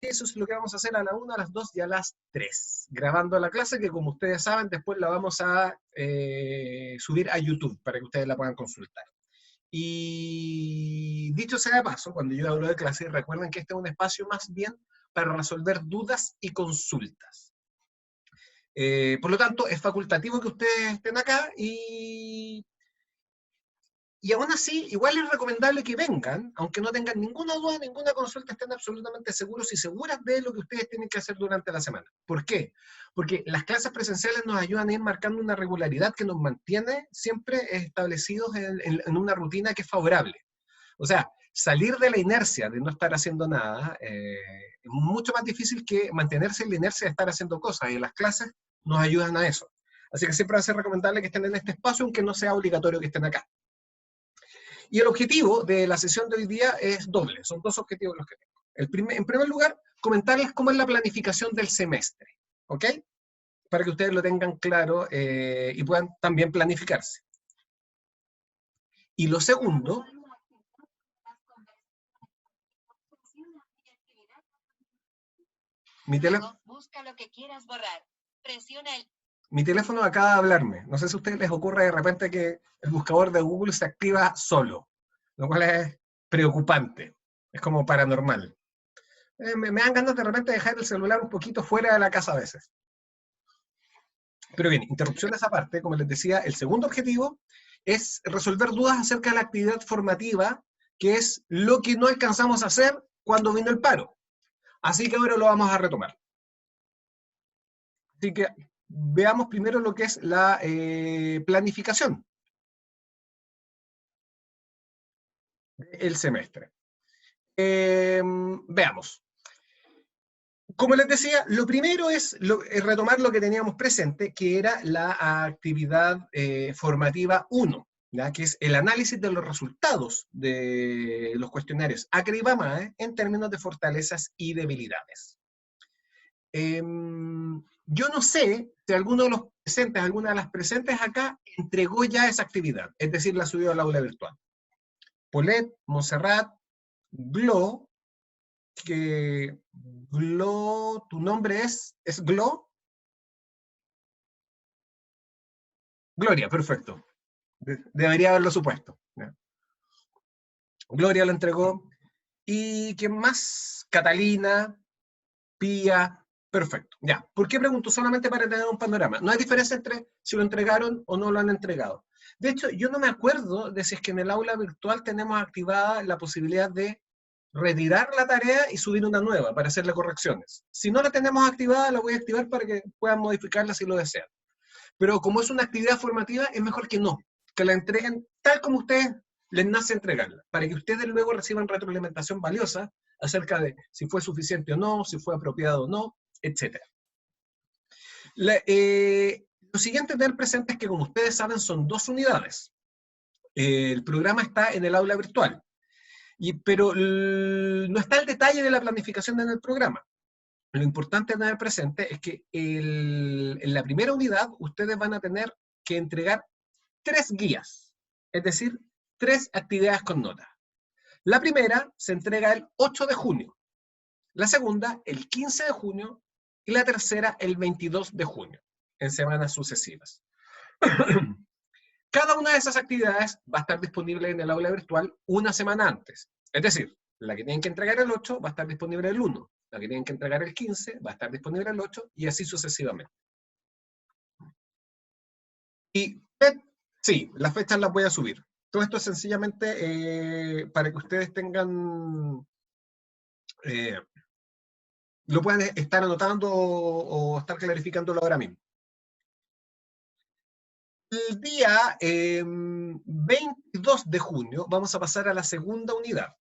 eso es lo que vamos a hacer a la 1, a las 2 y a las 3. Grabando la clase que, como ustedes saben, después la vamos a subir a YouTube para que ustedes la puedan consultar. Y dicho sea de paso, cuando yo hablo de clase, recuerden que este es un espacio más bien para resolver dudas y consultas. Por lo tanto, es facultativo que ustedes estén acá y aún así, igual es recomendable que vengan, aunque no tengan ninguna duda, ninguna consulta, estén absolutamente seguros y seguras de lo que ustedes tienen que hacer durante la semana. ¿Por qué? Porque las clases presenciales nos ayudan a ir marcando una regularidad que nos mantiene siempre establecidos en una rutina que es favorable. O sea, salir de la inercia de no estar haciendo nada es mucho más difícil que mantenerse en la inercia de estar haciendo cosas, y las clases nos ayudan a eso. Así que siempre va a ser recomendable que estén en este espacio, aunque no sea obligatorio que estén acá. Y el objetivo de la sesión de hoy día es doble, son dos objetivos los que tengo. En primer lugar, comentarles cómo es la planificación del semestre, ¿ok? Para que ustedes lo tengan claro y puedan también planificarse. Y lo segundo... Busca lo que quieras borrar. Presiona el... Mi teléfono acaba de hablarme. No sé si a ustedes les ocurre de repente que el buscador de Google se activa solo, lo cual es preocupante, es como paranormal. Me dan ganas de repente de dejar el celular un poquito fuera de la casa a veces. Pero bien, interrupciones aparte, como les decía, el segundo objetivo es resolver dudas acerca de la actividad formativa, que es lo que no alcanzamos a hacer cuando vino el paro. Así que ahora lo vamos a retomar. Así que veamos primero lo que es la planificación del semestre. Veamos. Como les decía, lo primero es retomar lo que teníamos presente, que era la actividad formativa 1, ¿ya? Que es el análisis de los resultados de los cuestionarios ACRE y BAMAE en términos de fortalezas y debilidades. Yo no sé si alguno de los presentes, alguna de las presentes acá, entregó ya esa actividad, es decir, la subió al aula virtual. Polet, Monserrat, Glo, que Glo, tu nombre es Glo. Gloria, perfecto. Debería haberlo supuesto. ¿Ya? Gloria lo entregó. ¿Y quién más? Catalina, Pía, perfecto. Ya, ¿por qué pregunto? Solamente para tener un panorama. No hay diferencia entre si lo entregaron o no lo han entregado. De hecho, yo no me acuerdo de si es que en el aula virtual tenemos activada la posibilidad de retirar la tarea y subir una nueva para hacerle correcciones. Si no la tenemos activada, la voy a activar para que puedan modificarla si lo desean. Pero como es una actividad formativa, es mejor que no, que la entreguen tal como ustedes les nace entregarla, para que ustedes luego reciban retroalimentación valiosa acerca de si fue suficiente o no, si fue apropiado o no, etc. Lo siguiente a tener presente es que, como ustedes saben, son 2 unidades. El programa está en el aula virtual, pero no está el detalle de la planificación en el programa. Lo importante a tener presente es que en la primera unidad ustedes van a tener que entregar 3 guías, es decir, 3 actividades con nota. La primera se entrega el 8 de junio, la segunda el 15 de junio y la tercera el 22 de junio, en semanas sucesivas. Cada una de esas actividades va a estar disponible en el aula virtual una semana antes. Es decir, la que tienen que entregar el 8 va a estar disponible el 1, la que tienen que entregar el 15 va a estar disponible el 8 y así sucesivamente. Y sí, las fechas las voy a subir. Todo esto es sencillamente para que ustedes tengan, lo puedan estar anotando o estar clarificándolo ahora mismo. El día 22 de junio vamos a pasar a la segunda unidad.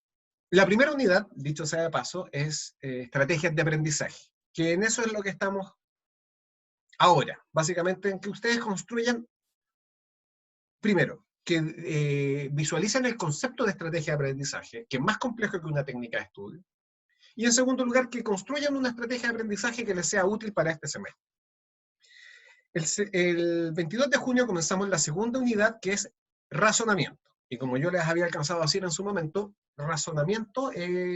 La primera unidad, dicho sea de paso, es estrategias de aprendizaje, que en eso es lo que estamos ahora. Básicamente en que ustedes construyan, primero, que visualicen el concepto de estrategia de aprendizaje, que es más complejo que una técnica de estudio. Y en segundo lugar, que construyan una estrategia de aprendizaje que les sea útil para este semestre. El 22 de junio comenzamos la segunda unidad, que es razonamiento. Y como yo les había alcanzado a decir en su momento, razonamiento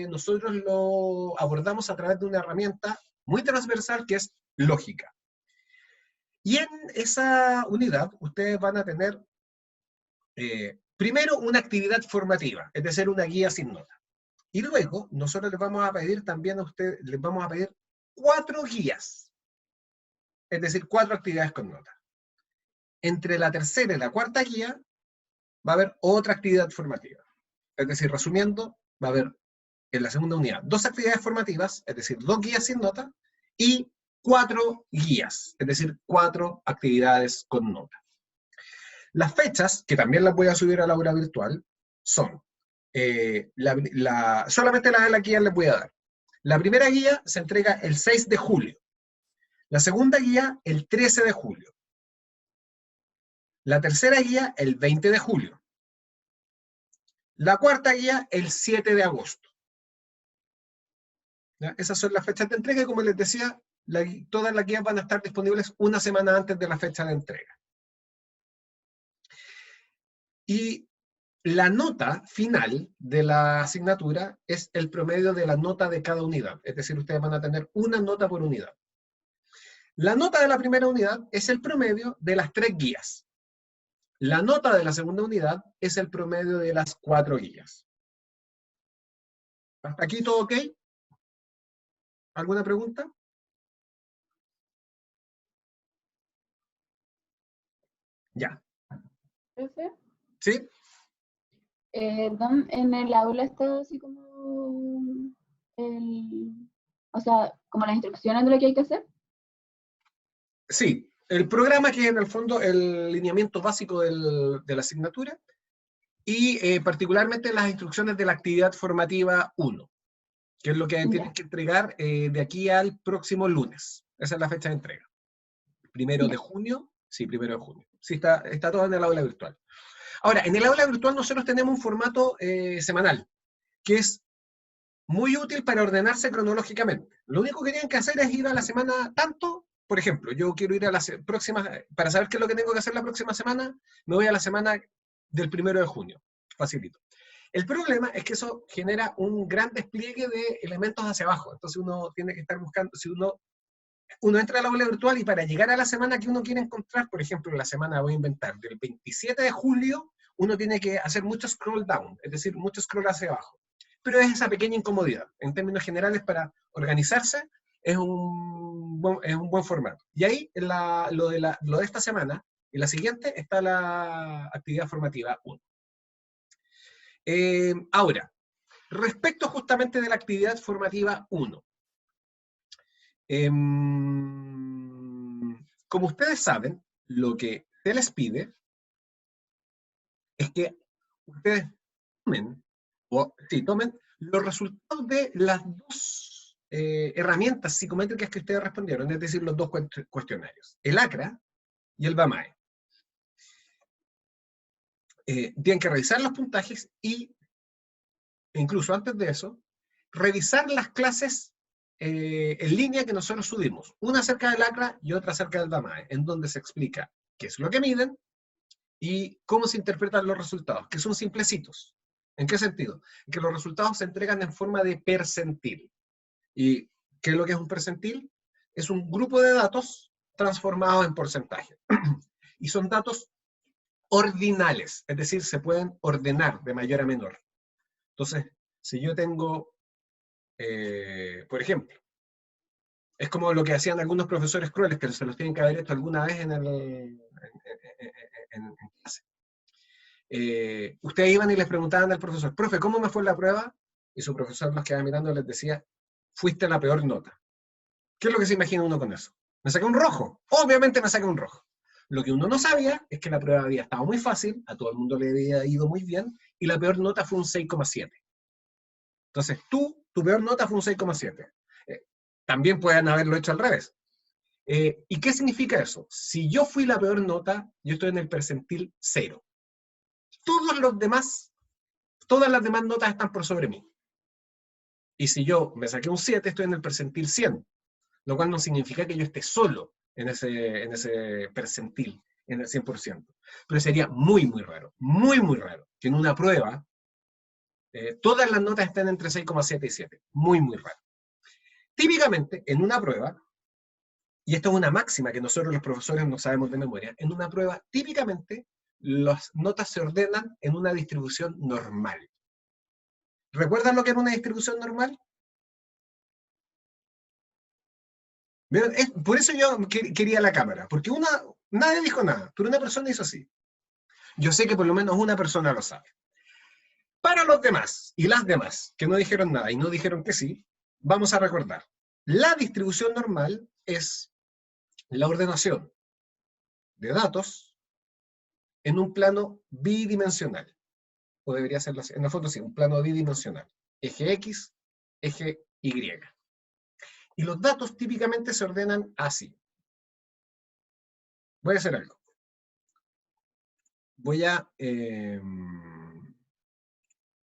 nosotros lo abordamos a través de una herramienta muy transversal que es lógica. Y en esa unidad ustedes van a tener primero una actividad formativa, es decir, una guía sin nota. Y luego nosotros les vamos a pedir también a ustedes, les vamos a pedir 4 guías, es decir, 4 actividades con nota. Entre la tercera y la cuarta guía va a haber otra actividad formativa. Es decir, resumiendo, va a haber en la segunda unidad 2 actividades formativas, es decir, 2 guías sin nota, y 4 guías, es decir, 4 actividades con nota. Las fechas, que también las voy a subir a la aula virtual, son, solamente la guía les voy a dar. La primera guía se entrega el 6 de julio. La segunda guía, el 13 de julio. La tercera guía, el 20 de julio. La cuarta guía, el 7 de agosto. ¿Ya? Esas son las fechas de entrega y como les decía, todas las guías van a estar disponibles una semana antes de la fecha de entrega. Y la nota final de la asignatura es el promedio de la nota de cada unidad. Es decir, ustedes van a tener una nota por unidad. La nota de la primera unidad es el promedio de las 3 guías. La nota de la segunda unidad es el promedio de las 4 guías. ¿Hasta aquí todo ok? ¿Alguna pregunta? Ya. Profe, ¿Sí? en el aula está así como o sea, como las instrucciones de lo que hay que hacer. Sí. El programa que es en el fondo el lineamiento básico de la asignatura y particularmente las instrucciones de la actividad formativa 1, que es lo que tienen que entregar de aquí al próximo lunes. Esa es la fecha de entrega. 1 de junio. Sí, 1 de junio. Sí, está todo en el aula virtual. Ahora, en el aula virtual nosotros tenemos un formato semanal, que es muy útil para ordenarse cronológicamente. Lo único que tienen que hacer es ir a la semana tanto. Por ejemplo, yo quiero ir a la próxima, para saber qué es lo que tengo que hacer la próxima semana, me voy a la semana del 1 de junio. Facilito. El problema es que eso genera un gran despliegue de elementos hacia abajo. Entonces uno tiene que estar buscando, si uno entra al aula virtual y para llegar a la semana que uno quiere encontrar, por ejemplo, la semana, voy a inventar, del 27 de julio, uno tiene que hacer mucho scroll down, es decir, mucho scroll hacia abajo. Pero es esa pequeña incomodidad. En términos generales, para organizarse, es un buen formato. Y ahí, lo de esta semana y la siguiente, está la actividad formativa 1. Ahora, respecto justamente de la actividad formativa 1. Como ustedes saben, lo que se les pide es que ustedes tomen los resultados de las 2 herramientas psicométricas que ustedes respondieron, es decir, los 2 cuestionarios, el ACRA y el BAMAE. Tienen que revisar los puntajes y, incluso antes de eso, revisar las clases en línea que nosotros subimos, una acerca del ACRA y otra acerca del BAMAE, en donde se explica qué es lo que miden y cómo se interpretan los resultados, que son simplecitos. ¿En qué sentido? Que los resultados se entregan en forma de percentil. ¿Y qué es lo que es un percentil? Es un grupo de datos transformados en porcentaje. Y son datos ordinales, es decir, se pueden ordenar de mayor a menor. Entonces, si yo tengo, por ejemplo, es como lo que hacían algunos profesores crueles, que se los tienen que haber hecho alguna vez en clase. Ustedes iban y les preguntaban al profesor, profe, ¿cómo me fue la prueba? Y su profesor los quedaba mirando y les decía, fuiste la peor nota. ¿Qué es lo que se imagina uno con eso? Me saqué un rojo. Obviamente me saqué un rojo. Lo que uno no sabía es que la prueba había estado muy fácil, a todo el mundo le había ido muy bien, y la peor nota fue un 6,7. Entonces, tu peor nota fue un 6,7. También pueden haberlo hecho al revés. ¿Y qué significa eso? Si yo fui la peor nota, yo estoy en el percentil 0. Todas las demás notas están por sobre mí. Y si yo me saqué un 7, estoy en el percentil 100, lo cual no significa que yo esté solo en ese percentil. en el 100%. Pero sería muy, muy raro, que en una prueba todas las notas estén entre 6,7 y 7. Muy, muy raro. Típicamente, en una prueba, y esto es una máxima que nosotros los profesores no sabemos de memoria, en una prueba, típicamente, las notas se ordenan en una distribución normal. ¿Recuerdan lo que era una distribución normal? Por eso yo quería la cámara, porque nadie dijo nada, pero una persona hizo así. Yo sé que por lo menos una persona lo sabe. Para los demás y las demás que no dijeron nada y no dijeron que sí, vamos a recordar. La distribución normal es la ordenación de datos en un plano bidimensional. O debería ser así, en la foto sí, un plano bidimensional. Eje X, eje Y. Y los datos típicamente se ordenan así. Voy a hacer algo.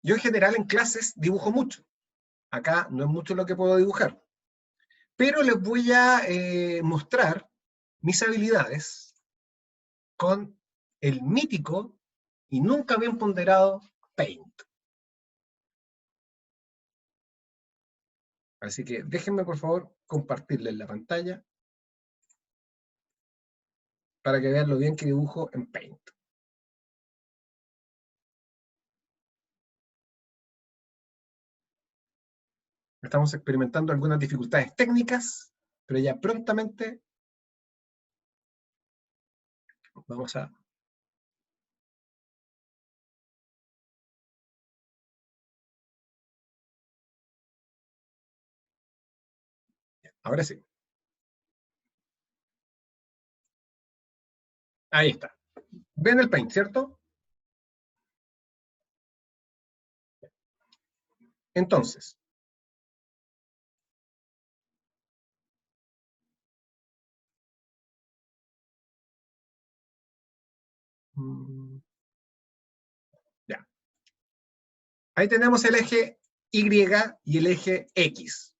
Yo en general en clases dibujo mucho. Acá no es mucho lo que puedo dibujar. Pero les voy a mostrar mis habilidades con el mítico y nunca bien ponderado Paint. Así que déjenme por favor compartirles la pantalla para que vean lo bien que dibujo en Paint. Estamos experimentando algunas dificultades técnicas, pero ya prontamente vamos a... Ahora sí. Ahí está. ¿Ven el Paint, cierto? Entonces, ya. Ahí tenemos el eje Y y el eje X.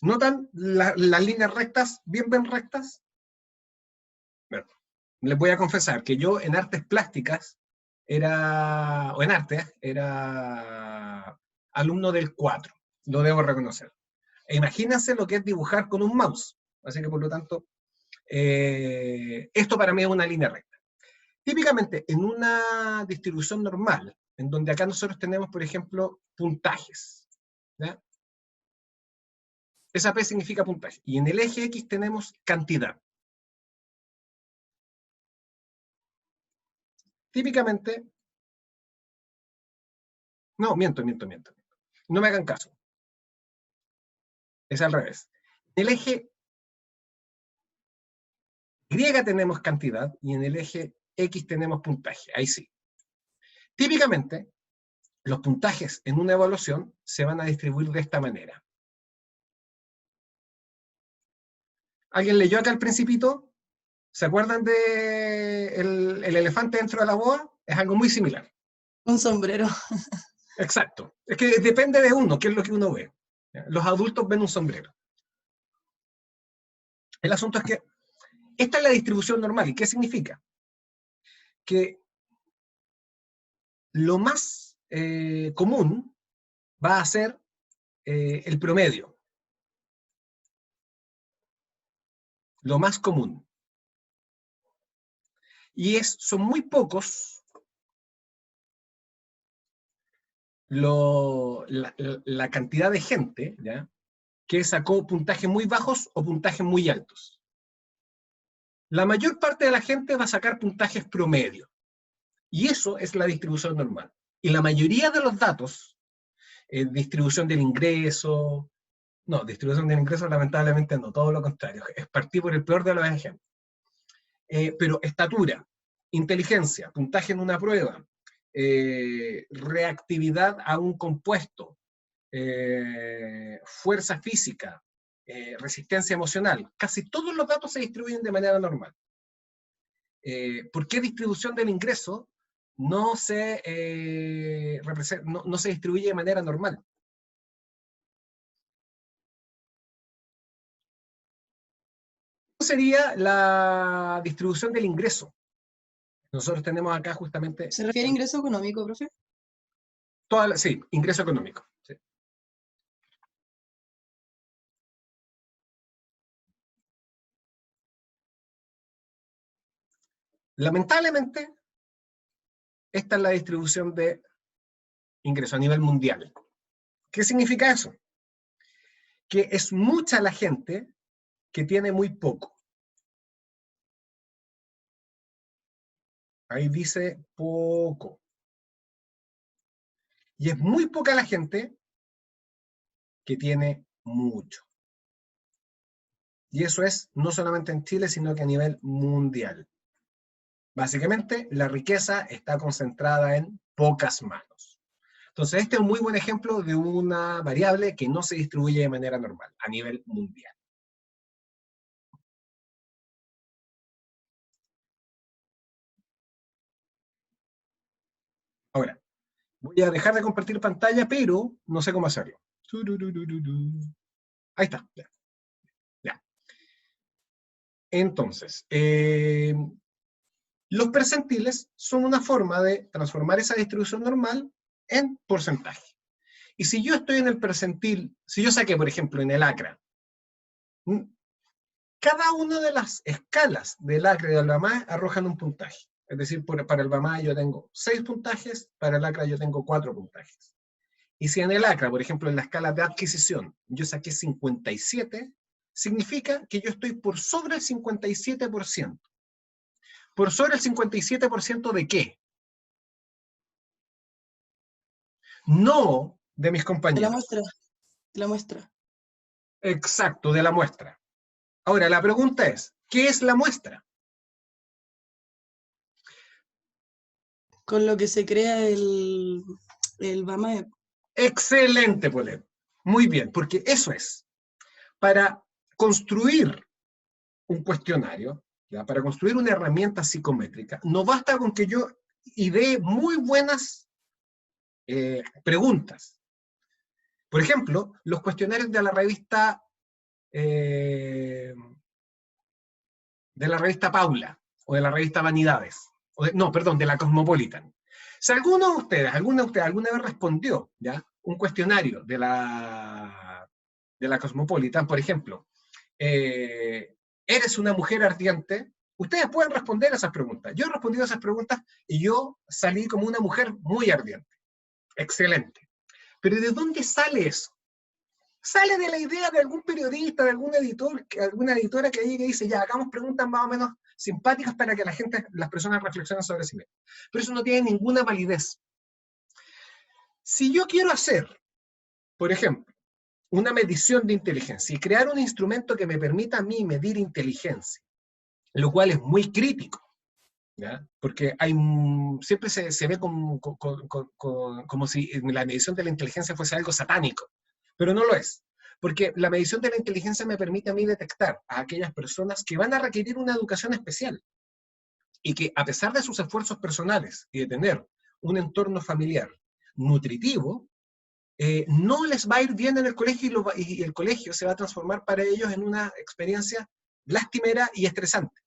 ¿Notan las líneas rectas, bien rectas? Bueno, les voy a confesar que yo en artes plásticas era alumno del 4, lo debo reconocer. E imagínense lo que es dibujar con un mouse. Así que por lo tanto, esto para mí es una línea recta. Típicamente en una distribución normal, en donde acá nosotros tenemos, por ejemplo, puntajes, ¿ya? Esa P significa puntaje. Y en el eje X tenemos cantidad. Típicamente, no, miento. No me hagan caso. Es al revés. En el eje Y tenemos cantidad y en el eje X tenemos puntaje. Ahí sí. Típicamente, los puntajes en una evaluación se van a distribuir de esta manera. ¿Alguien leyó acá el Principito? ¿Se acuerdan de el elefante dentro de la boa? Es algo muy similar. Un sombrero. Exacto. Es que depende de uno, qué es lo que uno ve. Los adultos ven un sombrero. El asunto es que esta es la distribución normal. ¿Y qué significa? Que lo más común va a ser el promedio. Lo más común. Y son muy pocos la cantidad de gente, ¿ya?, que sacó puntajes muy bajos o puntajes muy altos. La mayor parte de la gente va a sacar puntajes promedio. Y eso es la distribución normal. Y la mayoría de los datos, distribución del ingreso, no, distribución del ingreso lamentablemente no, todo lo contrario, es partir por el peor de los ejemplos. Pero estatura, inteligencia, puntaje en una prueba, reactividad a un compuesto, fuerza física, resistencia emocional, casi todos los datos se distribuyen de manera normal. ¿Por qué distribución del ingreso no se distribuye de manera normal? ¿Cómo sería la distribución del ingreso? Nosotros tenemos acá justamente... ¿Se refiere a ingreso económico, profe? Sí, ingreso económico. Sí. Lamentablemente, esta es la distribución de ingreso a nivel mundial. ¿Qué significa eso? Que es mucha la gente que tiene muy poco. Ahí dice poco. Y es muy poca la gente que tiene mucho. Y eso es no solamente en Chile, sino que a nivel mundial. Básicamente, la riqueza está concentrada en pocas manos. Entonces, este es un muy buen ejemplo de una variable que no se distribuye de manera normal, a nivel mundial. Ahora, voy a dejar de compartir pantalla, pero no sé cómo hacerlo. Ahí está. Ya. Ya. Entonces, los percentiles son una forma de transformar esa distribución normal en porcentaje. Y si yo estoy en el percentil, si yo saqué, por ejemplo, en el ACRA, cada una de las escalas del ACRA y del BAMAE arrojan un puntaje. Es decir, para el BAMAE yo tengo 6 puntajes, para el ACRA yo tengo 4 puntajes. Y si en el ACRA, por ejemplo, en la escala de adquisición, yo saqué 57, significa que yo estoy por sobre el 57%. ¿Por sobre el 57% de qué? No de mis De compañeros. la muestra. De la muestra. Exacto, de la muestra. Ahora, la pregunta es, ¿qué es la muestra? Con lo que se crea el BAMAE. Excelente, Polet. Muy bien, porque eso es. Para construir un cuestionario, ¿ya? Para construir una herramienta psicométrica, no basta con que yo idee muy buenas preguntas. Por ejemplo, los cuestionarios de la revista Paula, o de la revista Vanidades, de la Cosmopolitan. Si alguna de ustedes alguna vez respondió, ¿ya? Un cuestionario de la Cosmopolitan, por ejemplo, ¿eres una mujer ardiente? Ustedes pueden responder a esas preguntas. Yo he respondido a esas preguntas y yo salí como una mujer muy ardiente. Excelente. Pero ¿de dónde sale eso? Sale de la idea de algún periodista, de algún editor, alguna editora que ahí dice, ya, hagamos preguntas más o menos simpáticas para que las personas reflexionen sobre sí mismas. Pero eso no tiene ninguna validez. Si yo quiero hacer, por ejemplo, una medición de inteligencia y crear un instrumento que me permita a mí medir inteligencia, lo cual es muy crítico, ¿ya? Porque siempre se ve como si la medición de la inteligencia fuese algo satánico, pero no lo es, porque la medición de la inteligencia me permite a mí detectar a aquellas personas que van a requerir una educación especial y que a pesar de sus esfuerzos personales y de tener un entorno familiar nutritivo, no les va a ir bien en el colegio y el colegio se va a transformar para ellos en una experiencia lastimera y estresante.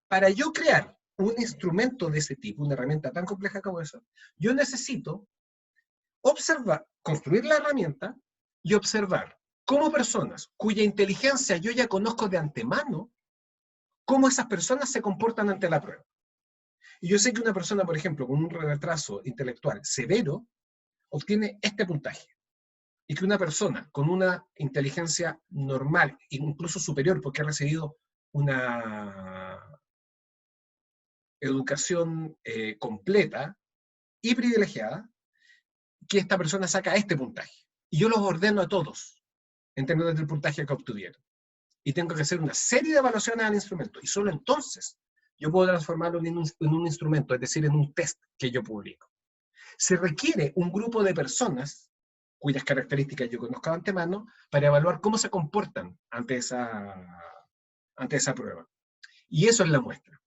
Para yo crear un instrumento de ese tipo, una herramienta tan compleja como esa, yo necesito construir la herramienta y observar cómo personas cuya inteligencia yo ya conozco de antemano, cómo esas personas se comportan ante la prueba. Y yo sé que una persona, por ejemplo, con un retraso intelectual severo, obtiene este puntaje. Y que una persona con una inteligencia normal, incluso superior, porque ha recibido una educación completa y privilegiada, que esta persona saca este puntaje. Y yo los ordeno a todos, en términos del puntaje que obtuvieron. Y tengo que hacer una serie de evaluaciones al instrumento. Y solo entonces yo puedo transformarlo en un instrumento, es decir, en un test que yo publico. Se requiere un grupo de personas cuyas características yo conozco de antemano para evaluar cómo se comportan ante esa prueba. Y eso es la muestra.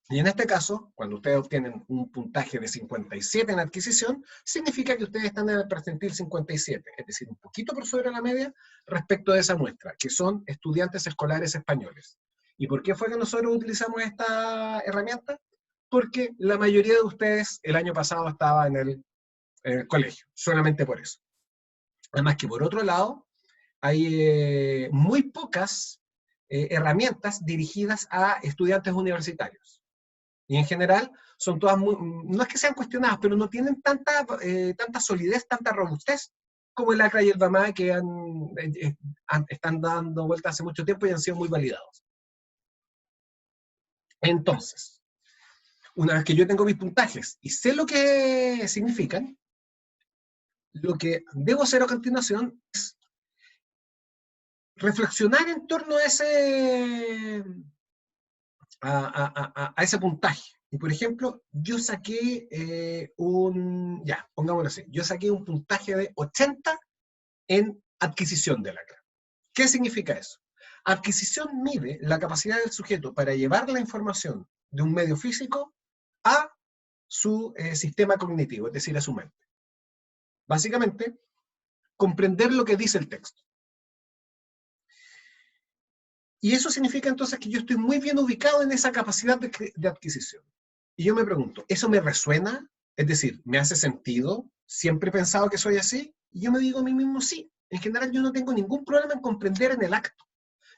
Y en este caso, cuando ustedes obtienen un puntaje de 57 en adquisición, significa que ustedes están en el percentil 57, es decir, un poquito por sobre la media respecto de esa muestra, que son estudiantes escolares españoles. ¿Y por qué fue que nosotros utilizamos esta herramienta? Porque la mayoría de ustedes el año pasado estaba en el colegio, solamente por eso. Además que por otro lado, hay muy pocas herramientas dirigidas a estudiantes universitarios. Y en general son todas no es que sean cuestionadas, pero no tienen tanta solidez, tanta robustez como el ACRA y el BAMAE que están dando vueltas hace mucho tiempo y han sido muy validados. Entonces, una vez que yo tengo mis puntajes y sé lo que significan, lo que debo hacer a continuación es reflexionar en torno a ese puntaje. Y por ejemplo, yo saqué pongámoslo así, yo saqué un puntaje de 80 en adquisición de la clase. ¿Qué significa eso? Adquisición mide la capacidad del sujeto para llevar la información de un medio físico a su sistema cognitivo, es decir, a su mente. Básicamente, comprender lo que dice el texto. Y eso significa entonces que yo estoy muy bien ubicado en esa capacidad de adquisición. Y yo me pregunto, ¿eso me resuena? Es decir, ¿me hace sentido? ¿Siempre he pensado que soy así? Y yo me digo a mí mismo, sí. En general yo no tengo ningún problema en comprender en el acto.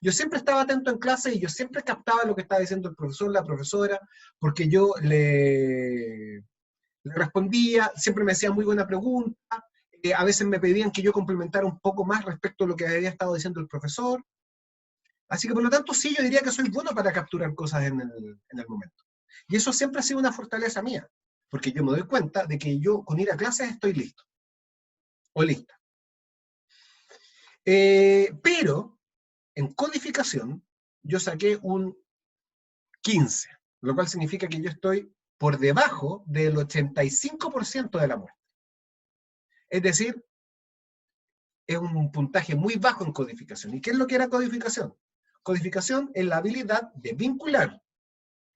Yo siempre estaba atento en clase y yo siempre captaba lo que estaba diciendo el profesor, la profesora, porque yo le respondía, siempre me hacían muy buena pregunta, a veces me pedían que yo complementara un poco más respecto a lo que había estado diciendo el profesor. Así que por lo tanto sí, yo diría que soy bueno para capturar cosas en el momento. Y eso siempre ha sido una fortaleza mía, porque yo me doy cuenta de que yo con ir a clases estoy listo, o lista. Pero en codificación yo saqué un 15, lo cual significa que yo estoy por debajo del 85% de la muestra. Es decir, es un puntaje muy bajo en codificación. ¿Y qué es lo que era codificación? Codificación es la habilidad de vincular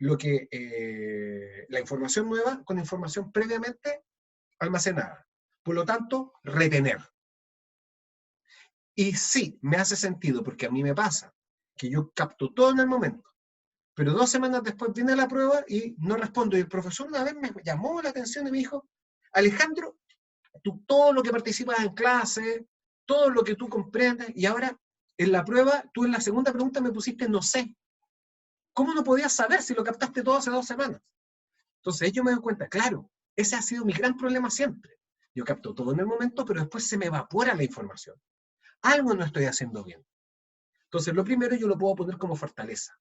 la información nueva con información previamente almacenada. Por lo tanto, retener. Y sí, me hace sentido, porque a mí me pasa que yo capto todo en el momento, pero 2 semanas después viene la prueba y no respondo. Y el profesor una vez me llamó la atención y me dijo, Alejandro, tú todo lo que participas en clase, todo lo que tú comprendes, y ahora en la prueba, tú en la segunda pregunta me pusiste no sé. ¿Cómo no podías saber si lo captaste todo hace 2 semanas? Entonces yo me doy cuenta, claro, ese ha sido mi gran problema siempre. Yo capto todo en el momento, pero después se me evapora la información. Algo no estoy haciendo bien. Entonces lo primero yo lo puedo poner como fortaleza.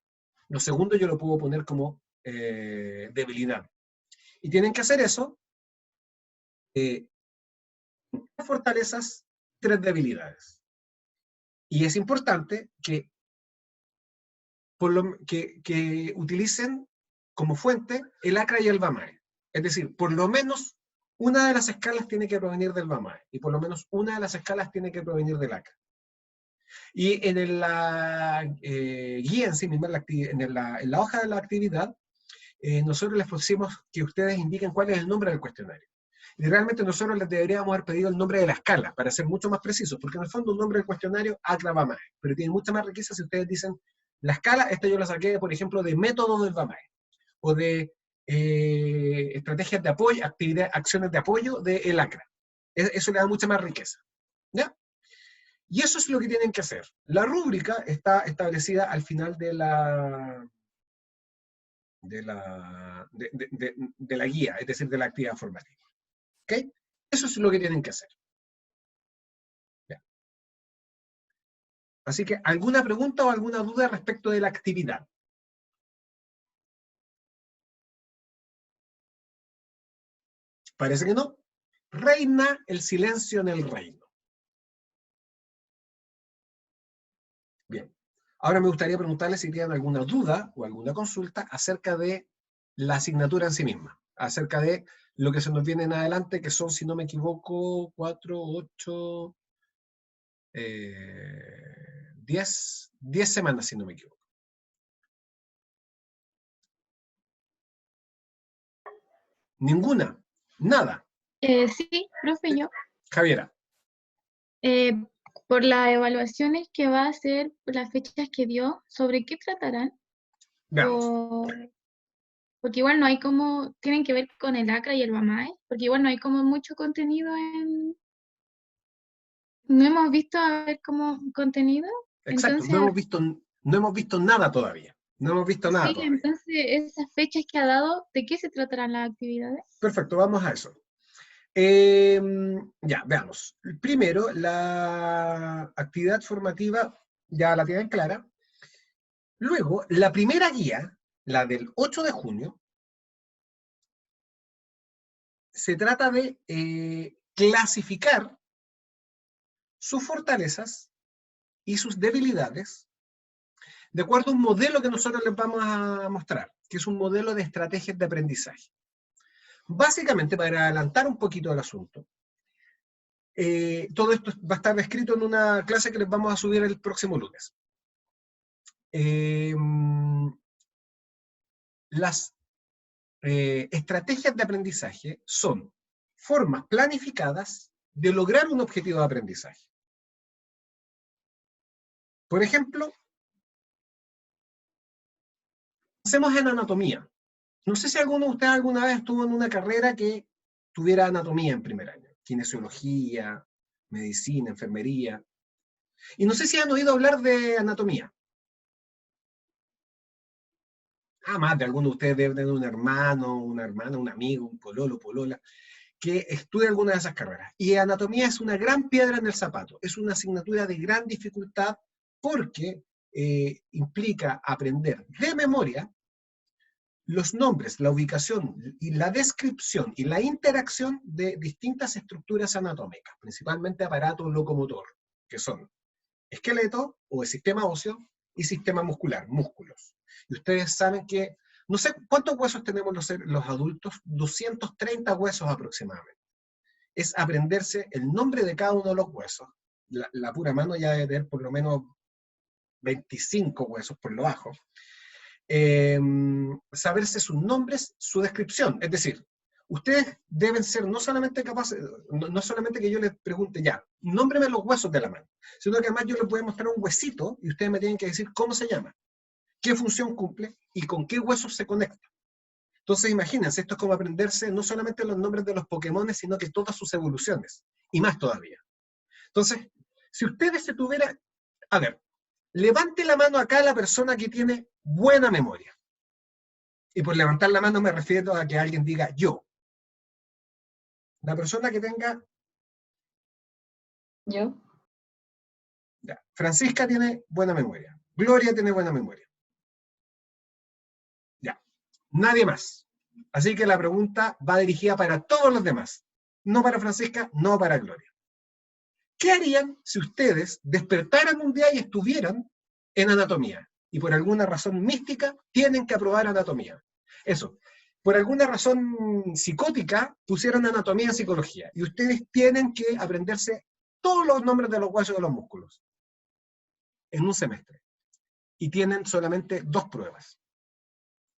Lo segundo yo lo puedo poner como debilidad. Y tienen que hacer eso, 3 fortalezas, 3 debilidades. Y es importante que utilicen como fuente el ACRA y el BAMAE. Es decir, por lo menos una de las escalas tiene que provenir del BAMAE y por lo menos una de las escalas tiene que provenir del ACRA. Y en la guía en sí misma, en la hoja de la actividad, nosotros les pusimos que ustedes indiquen cuál es el nombre del cuestionario. Y realmente nosotros les deberíamos haber pedido el nombre de la escala, para ser mucho más precisos, porque en el fondo el nombre del cuestionario ACRA BAMAE, pero tiene mucha más riqueza si ustedes dicen la escala, esta yo la saqué, por ejemplo, de método del BAMAE, o de estrategias de apoyo, acciones de apoyo del ACRA. Eso le da mucha más riqueza. ¿Ya? Y eso es lo que tienen que hacer. La rúbrica está establecida al final de la guía, es decir, de la actividad formativa. ¿Ok? Eso es lo que tienen que hacer. ¿Ya? Así que, ¿alguna pregunta o alguna duda respecto de la actividad? Parece que no. Reina el silencio en el reino. Bien. Ahora me gustaría preguntarles si tienen alguna duda o alguna consulta acerca de la asignatura en sí misma, acerca de lo que se nos viene en adelante, que son, si no me equivoco, 4, 8, 10 semanas, si no me equivoco. Ninguna, nada. Sí, profe, yo. Javiera. Por las evaluaciones que va a hacer, por las fechas que dio, ¿sobre qué tratarán? Veamos. Porque igual no hay como, tienen que ver con el ACRA y el BAMAE, porque igual no hay como mucho contenido no hemos visto a ver como contenido, Exacto, entonces, no hemos visto nada todavía. No hemos visto nada sí, todavía. entonces esas fechas que ha dado, ¿de qué se tratarán las actividades? Perfecto, vamos a eso. Ya, veamos. Primero, la actividad formativa ya la tienen clara. Luego, la primera guía, la del 8 de junio, se trata de clasificar sus fortalezas y sus debilidades de acuerdo a un modelo que nosotros les vamos a mostrar, que es un modelo de estrategias de aprendizaje. Básicamente, para adelantar un poquito el asunto, todo esto va a estar escrito en una clase que les vamos a subir el próximo lunes. Las estrategias de aprendizaje son formas planificadas de lograr un objetivo de aprendizaje. Por ejemplo, pensemos en anatomía. No sé si alguno de ustedes alguna vez estuvo en una carrera que tuviera anatomía en primer año. Kinesiología, medicina, enfermería. Y no sé si han oído hablar de anatomía. Más de alguno de ustedes debe tener un hermano, una hermana, un amigo, un pololo, polola, que estudia alguna de esas carreras. Y anatomía es una gran piedra en el zapato. Es una asignatura de gran dificultad porque implica aprender de memoria los nombres, la ubicación y la descripción y la interacción de distintas estructuras anatómicas, principalmente aparato locomotor, que son esqueleto o el sistema óseo y sistema muscular, músculos. Y ustedes saben que, no sé cuántos huesos tenemos los adultos, 230 huesos aproximadamente. Es aprenderse el nombre de cada uno de los huesos. La pura mano ya debe tener por lo menos 25 huesos por lo bajo. Saberse sus nombres, su descripción. Es decir, ustedes deben ser no solamente capaces, no solamente que yo les pregunte ya, nómbreme los huesos de la mano, sino que además yo les voy a mostrar un huesito y ustedes me tienen que decir cómo se llama, qué función cumple y con qué huesos se conecta. Entonces imagínense, esto es como aprenderse no solamente los nombres de los Pokémon, sino que todas sus evoluciones, y más todavía. Entonces, si ustedes se tuvieran, a ver, levante la mano acá la persona que tiene buena memoria. Y por levantar la mano me refiero a que alguien diga yo. La persona que tenga... Yo. Ya. Francisca tiene buena memoria. Gloria tiene buena memoria. Ya. Nadie más. Así que la pregunta va dirigida para todos los demás. No para Francisca, no para Gloria. ¿Qué harían si ustedes despertaran un día y estuvieran en anatomía? Y por alguna razón mística tienen que aprobar anatomía. Eso. Por alguna razón psicótica pusieron anatomía en psicología. Y ustedes tienen que aprenderse todos los nombres de los huesos de los músculos. En un semestre. Y tienen solamente 2 pruebas.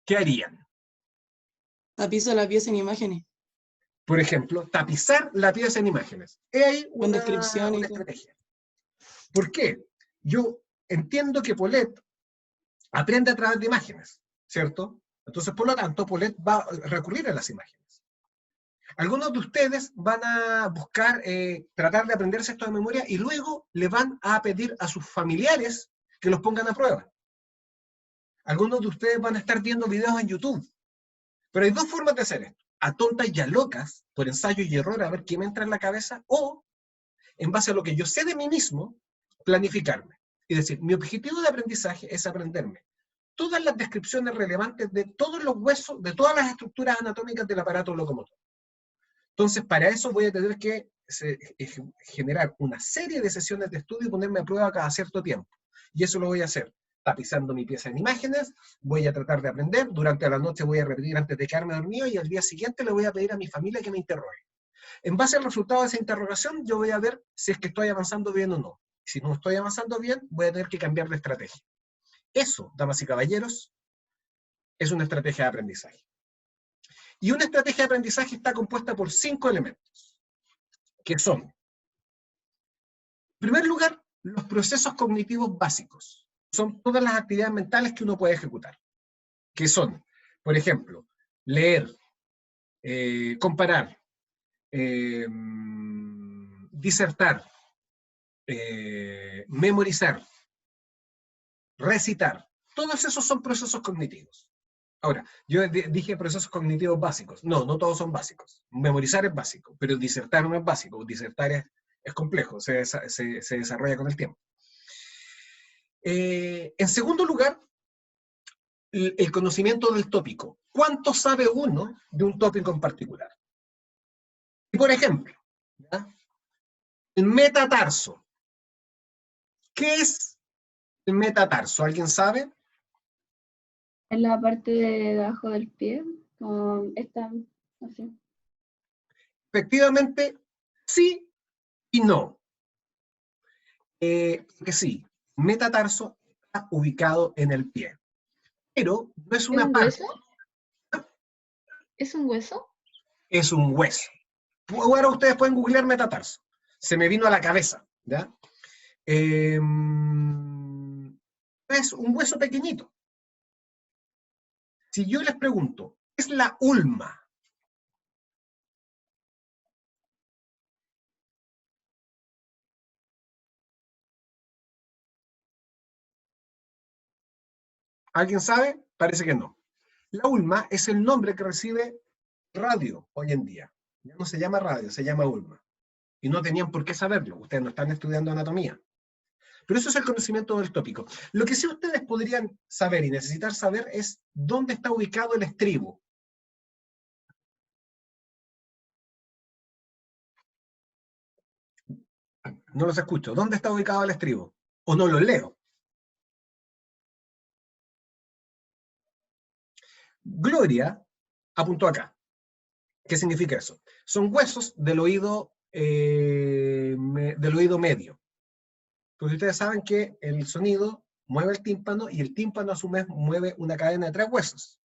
¿Qué harían? Tapizo la pieza en imágenes. Por ejemplo, tapizar la pieza en imágenes. Es Con descripción y una todo. estrategia. ¿Por qué? Yo entiendo que Paulette aprende a través de imágenes, ¿cierto? Entonces, por lo tanto, Paulette va a recurrir a las imágenes. Algunos de ustedes van a buscar, tratar de aprenderse esto de memoria y luego le van a pedir a sus familiares que los pongan a prueba. Algunos de ustedes van a estar viendo videos en YouTube. Pero hay 2 formas de hacer esto. A tontas y a locas, por ensayo y error, a ver qué me entra en la cabeza, o, en base a lo que yo sé de mí mismo, planificarme. Es decir, mi objetivo de aprendizaje es aprenderme todas las descripciones relevantes de todos los huesos, de todas las estructuras anatómicas del aparato locomotor. Entonces, para eso voy a tener que generar una serie de sesiones de estudio y ponerme a prueba cada cierto tiempo. Y eso lo voy a hacer tapizando mi pieza en imágenes, voy a tratar de aprender, durante la noche voy a repetir antes de quedarme dormido y al día siguiente le voy a pedir a mi familia que me interrogue. En base al resultado de esa interrogación, yo voy a ver si es que estoy avanzando bien o no. Si no estoy avanzando bien, voy a tener que cambiar de estrategia. Eso, damas y caballeros, es una estrategia de aprendizaje. Y una estrategia de aprendizaje está compuesta por 5 elementos, que son, en primer lugar, los procesos cognitivos básicos. Son todas las actividades mentales que uno puede ejecutar. que son, por ejemplo, leer, comparar, disertar, memorizar, recitar. Todos esos son procesos cognitivos. Ahora, yo dije procesos cognitivos básicos. No, no todos son básicos. Memorizar es básico, pero disertar no es básico. Disertar es complejo, se desarrolla con el tiempo. En segundo lugar, el conocimiento del tópico. ¿Cuánto sabe uno de un tópico en particular? Y por ejemplo, ¿ya? El metatarso. ¿Qué es el metatarso? ¿Alguien sabe? En la parte de abajo del pie, como esta, así. Efectivamente, sí y no. Que sí, metatarso está ubicado en el pie, pero no es ¿Es una un parte, hueso? ¿Es un hueso? es un hueso. Ahora ustedes pueden googlear metatarso. Se me vino a la cabeza, ¿ya? Es un hueso pequeñito. Si yo les pregunto, ¿qué es la ulma? ¿Alguien sabe? Parece que no. La ulma es el nombre que recibe radio hoy en día. Ya no se llama radio, se llama ulma. Y no tenían por qué saberlo. Ustedes no están estudiando anatomía. Pero eso es el conocimiento del tópico. Lo que sí ustedes podrían saber y necesitar saber es dónde está ubicado el estribo. No los escucho. ¿Dónde está ubicado el estribo? O no los leo. Gloria apuntó acá. ¿Qué significa eso? Son huesos del oído medio. Porque ustedes saben que el sonido mueve el tímpano y el tímpano a su vez mueve una cadena de 3 huesos,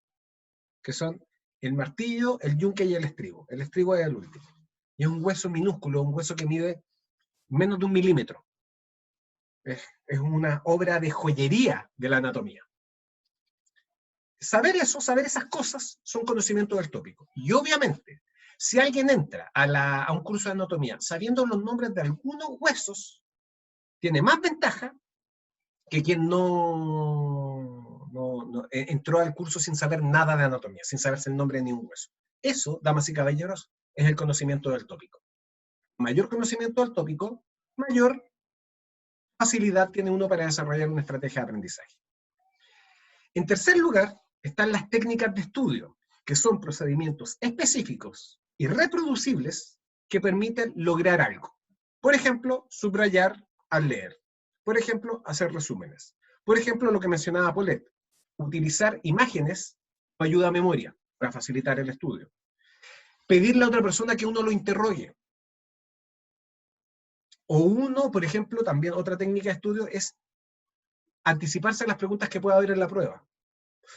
que son el martillo, el yunque y el estribo. El estribo es el último. Y es un hueso minúsculo, un hueso que mide menos de 1 milímetro. Es una obra de joyería de la anatomía. Saber eso, saber esas cosas, son conocimientos del tópico. Y obviamente, si alguien entra a un curso de anatomía sabiendo los nombres de algunos huesos, tiene más ventaja que quien no entró al curso sin saber nada de anatomía, sin saberse el nombre de ningún hueso. Eso, damas y caballeros, es el conocimiento del tópico. Mayor conocimiento del tópico, mayor facilidad tiene uno para desarrollar una estrategia de aprendizaje. En tercer lugar, están las técnicas de estudio, que son procedimientos específicos y reproducibles que permiten lograr algo. Por ejemplo, subrayar al leer. Por ejemplo, hacer resúmenes. Por ejemplo, lo que mencionaba Paulette, utilizar imágenes como ayuda a memoria para facilitar el estudio. Pedirle a otra persona que uno lo interrogue. O uno, por ejemplo, también otra técnica de estudio es anticiparse a las preguntas que pueda haber en la prueba.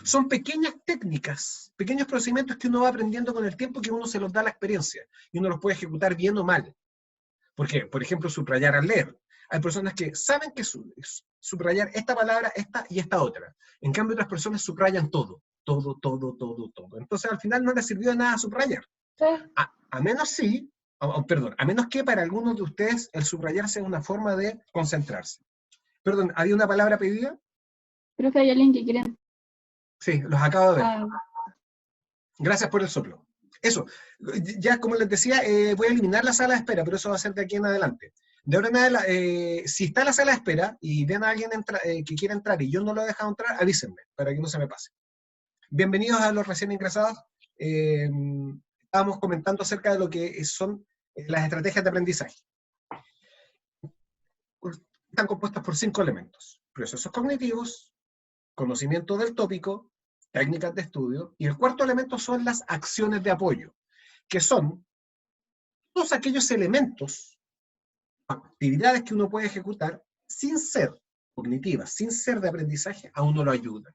Son pequeñas técnicas, pequeños procedimientos que uno va aprendiendo con el tiempo, que uno se los da la experiencia y uno los puede ejecutar bien o mal. ¿Por qué? Por ejemplo, subrayar al leer. Hay personas que saben que subrayar esta palabra, esta y esta otra. En cambio, otras personas subrayan todo. Entonces, al final no les sirvió de nada subrayar. Sí. A menos que para algunos de ustedes el subrayar sea una forma de concentrarse. Perdón, ¿había una palabra pedida? Creo que hay alguien que quiere. Sí, los acabo de ver. Ah, Gracias por el soplo. Eso, ya como les decía, voy a eliminar la sala de espera, pero eso va a ser de aquí en adelante. De ahora en adelante, si está en la sala de espera y ven a alguien que quiera entrar y yo no lo he dejado entrar, avísenme, para que no se me pase. Bienvenidos a los recién ingresados. Estábamos comentando acerca de lo que son las estrategias de aprendizaje. Están compuestas por 5 elementos: procesos cognitivos, conocimiento del tópico, técnicas de estudio, y el cuarto elemento son las acciones de apoyo, que son todos aquellos elementos, actividades que uno puede ejecutar sin ser cognitivas, sin ser de aprendizaje, a uno lo ayudan.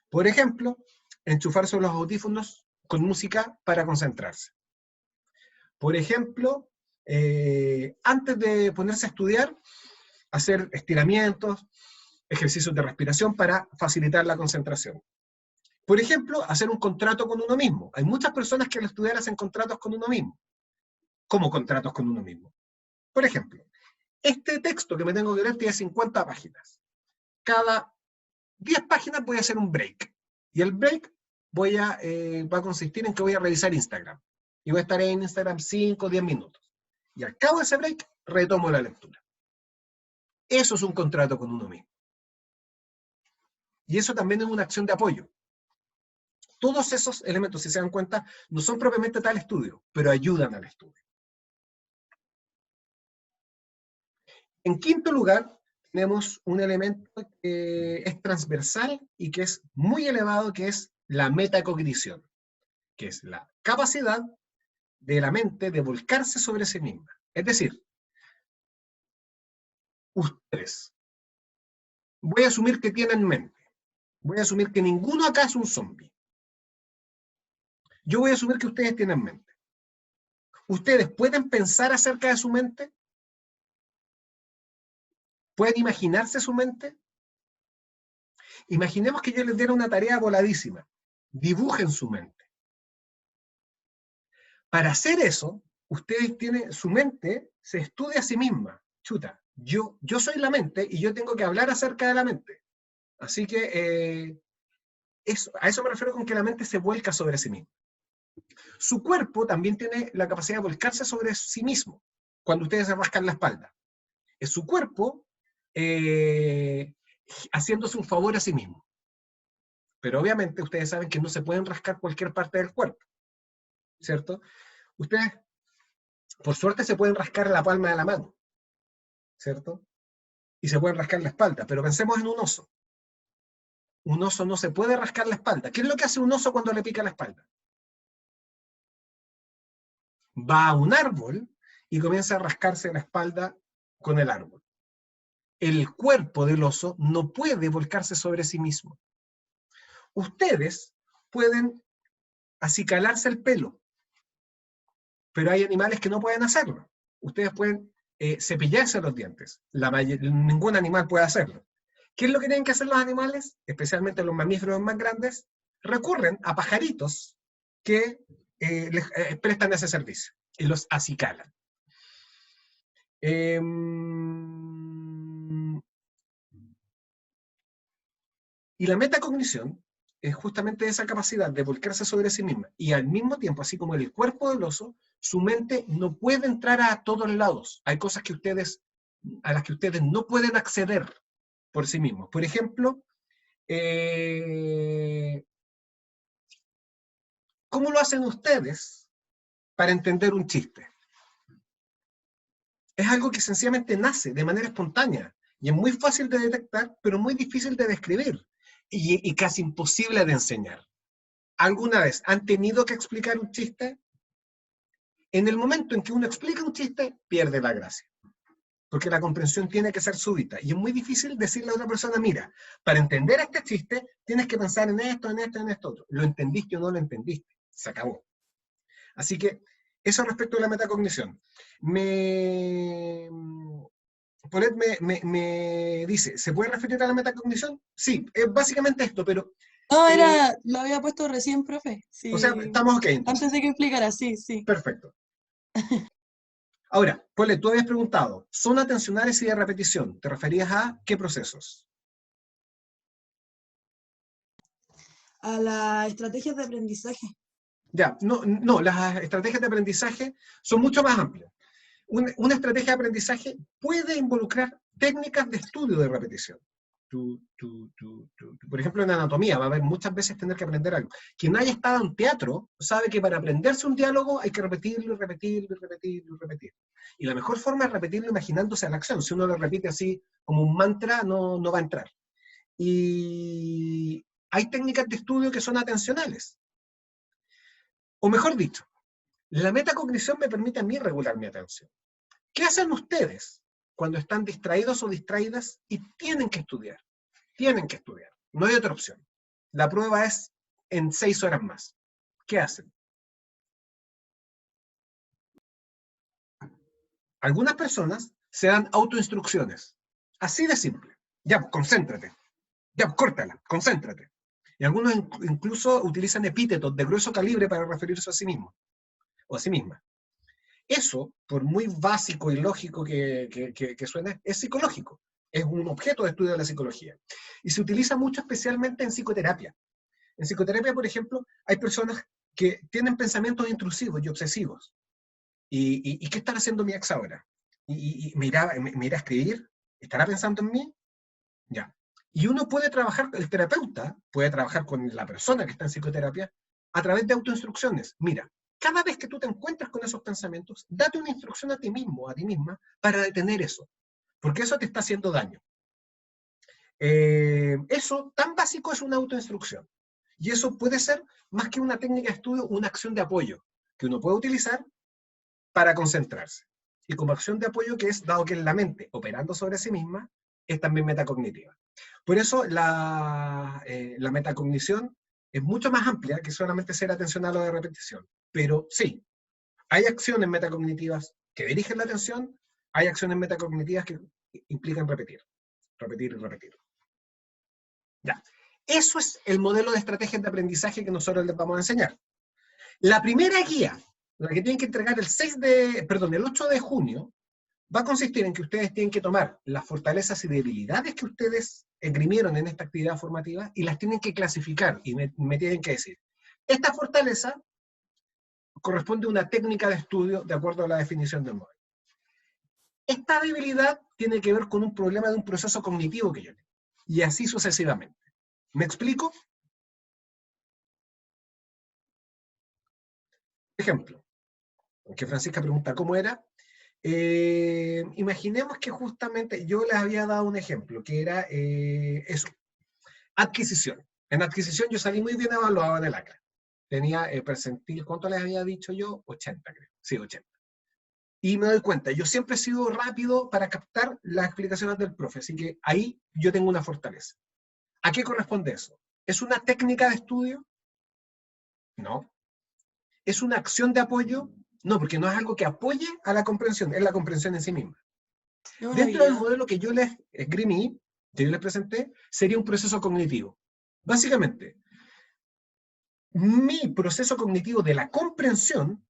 Por ejemplo, enchufarse los audífonos con música para concentrarse. Por ejemplo, antes de ponerse a estudiar, hacer estiramientos, ejercicios de respiración para facilitar la concentración. Por ejemplo, hacer un contrato con uno mismo. Hay muchas personas que al estudiar hacen contratos con uno mismo. ¿Cómo contratos con uno mismo? Por ejemplo, este texto que me tengo que leer tiene 50 páginas. Cada 10 páginas voy a hacer un break. Y el break va a consistir en que voy a revisar Instagram. Y voy a estar en Instagram 5 o 10 minutos. Y al cabo de ese break, retomo la lectura. Eso es un contrato con uno mismo. Y eso también es una acción de apoyo. Todos esos elementos, si se dan cuenta, no son propiamente tal estudio, pero ayudan al estudio. En quinto lugar, tenemos un elemento que es transversal y que es muy elevado, que es la metacognición, que es la capacidad de la mente de volcarse sobre sí misma. Es decir, ustedes, voy a asumir que tienen mente. Voy a asumir que ninguno acá es un zombie. Yo voy a asumir que ustedes tienen mente. ¿Ustedes pueden pensar acerca de su mente? ¿Pueden imaginarse su mente? Imaginemos que yo les diera una tarea voladísima. Dibujen su mente. Para hacer eso, ustedes tienen, su mente se estudia a sí misma. Chuta, yo soy la mente y yo tengo que hablar acerca de la mente. Así que a eso me refiero con que la mente se vuelca sobre sí misma. Su cuerpo también tiene la capacidad de volcarse sobre sí mismo, cuando ustedes se rascan la espalda. Es su cuerpo haciéndose un favor a sí mismo. Pero obviamente ustedes saben que no se pueden rascar cualquier parte del cuerpo, ¿cierto? Ustedes, por suerte, se pueden rascar la palma de la mano, ¿cierto? Y se pueden rascar la espalda, pero pensemos en un oso. Un oso no se puede rascar la espalda. ¿Qué es lo que hace un oso cuando le pica la espalda? Va a un árbol y comienza a rascarse la espalda con el árbol. El cuerpo del oso no puede volcarse sobre sí mismo. Ustedes pueden acicalarse el pelo, pero hay animales que no pueden hacerlo. Ustedes pueden cepillarse los dientes. Ningún animal puede hacerlo. ¿Qué es lo que tienen que hacer los animales? Especialmente los mamíferos más grandes, recurren a pajaritos que les prestan ese servicio y los acicalan. Y la metacognición es justamente esa capacidad de volcarse sobre sí misma. Y al mismo tiempo, así como el cuerpo del oso, su mente no puede entrar a todos lados. Hay cosas a las que ustedes no pueden acceder por sí mismos. Por ejemplo, ¿cómo lo hacen ustedes para entender un chiste? Es algo que sencillamente nace de manera espontánea y es muy fácil de detectar, pero muy difícil de describir y casi imposible de enseñar. ¿Alguna vez han tenido que explicar un chiste? En el momento en que uno explica un chiste, pierde la gracia. Porque la comprensión tiene que ser súbita. Y es muy difícil decirle a otra persona, mira, para entender este chiste, tienes que pensar en esto, en esto, en esto otro. ¿Lo entendiste o no lo entendiste? Se acabó. Así que, eso respecto a la metacognición. Paulette me dice, ¿se puede referir a la metacognición? Sí, es básicamente esto, pero... No, lo había puesto recién, profe. Sí. O sea, estamos ok entonces. Antes de que explicara, sí, sí. Perfecto. Ahora, Paulette, tú habías preguntado, ¿son atencionales y de repetición? ¿Te referías a qué procesos? A las estrategias de aprendizaje. Ya, no, las estrategias de aprendizaje son mucho más amplias. Una estrategia de aprendizaje puede involucrar técnicas de estudio de repetición. Por ejemplo, en anatomía va a haber muchas veces tener que aprender algo. Quien haya estado en teatro sabe que para aprenderse un diálogo hay que repetirlo, repetirlo, repetirlo, repetirlo. Y la mejor forma es repetirlo imaginándose a la acción. Si uno lo repite así como un mantra, no va a entrar. Y hay técnicas de estudio que son atencionales. O mejor dicho, la metacognición me permite a mí regular mi atención. ¿Qué hacen ustedes cuando están distraídos o distraídas y tienen que estudiar? Tienen que estudiar. No hay otra opción. La prueba es en 6 horas más. ¿Qué hacen? Algunas personas se dan autoinstrucciones. Así de simple. Ya, concéntrate. Ya, córtala, concéntrate. Y algunos incluso utilizan epítetos de grueso calibre para referirse a sí mismos o a sí misma. Eso, por muy básico y lógico que suene, es psicológico. Es un objeto de estudio de la psicología. Y se utiliza mucho especialmente en psicoterapia. En psicoterapia, por ejemplo, hay personas que tienen pensamientos intrusivos y obsesivos. ¿Y qué estará haciendo mi ex ahora? ¿Y me irá a escribir? ¿Estará pensando en mí? Ya. Y uno puede trabajar, el terapeuta puede trabajar con la persona que está en psicoterapia a través de autoinstrucciones. Mira, cada vez que tú te encuentras con esos pensamientos, date una instrucción a ti mismo, a ti misma, para detener eso, porque eso te está haciendo daño. Eso tan básico es una autoinstrucción. Y eso puede ser, más que una técnica de estudio, una acción de apoyo que uno puede utilizar para concentrarse. Y como acción de apoyo que es, dado que es la mente operando sobre sí misma, es también metacognitiva. Por eso la metacognición es mucho más amplia que solamente ser atencional o de repetición. Pero sí, hay acciones metacognitivas que dirigen la atención, hay acciones metacognitivas que implican repetir, repetir y repetir. Ya. Eso es el modelo de estrategias de aprendizaje que nosotros les vamos a enseñar. La primera guía, la que tienen que entregar el 8 de junio, va a consistir en que ustedes tienen que tomar las fortalezas y debilidades que ustedes esgrimieron en esta actividad formativa y las tienen que clasificar y me tienen que decir, esta fortaleza corresponde a una técnica de estudio de acuerdo a la definición del modelo. Esta debilidad tiene que ver con un problema de un proceso cognitivo que yo tengo. Y así sucesivamente. ¿Me explico? Ejemplo, que Francisca pregunta cómo era. Imaginemos que justamente yo les había dado un ejemplo, que era eso, adquisición. En adquisición yo salí muy bien evaluado en el ACRA. Tenía percentil, ¿cuánto les había dicho yo? 80, creo. Sí, 80. Y me doy cuenta, yo siempre he sido rápido para captar las explicaciones del profe, así que ahí yo tengo una fortaleza. ¿A qué corresponde eso? ¿Es una técnica de estudio? No. ¿Es una acción de apoyo? No, porque no es algo que apoye a la comprensión, es la comprensión en sí misma. Dentro del modelo que yo les esgrimí, que yo les presenté, sería un proceso cognitivo. Básicamente, mi proceso cognitivo de la comprensión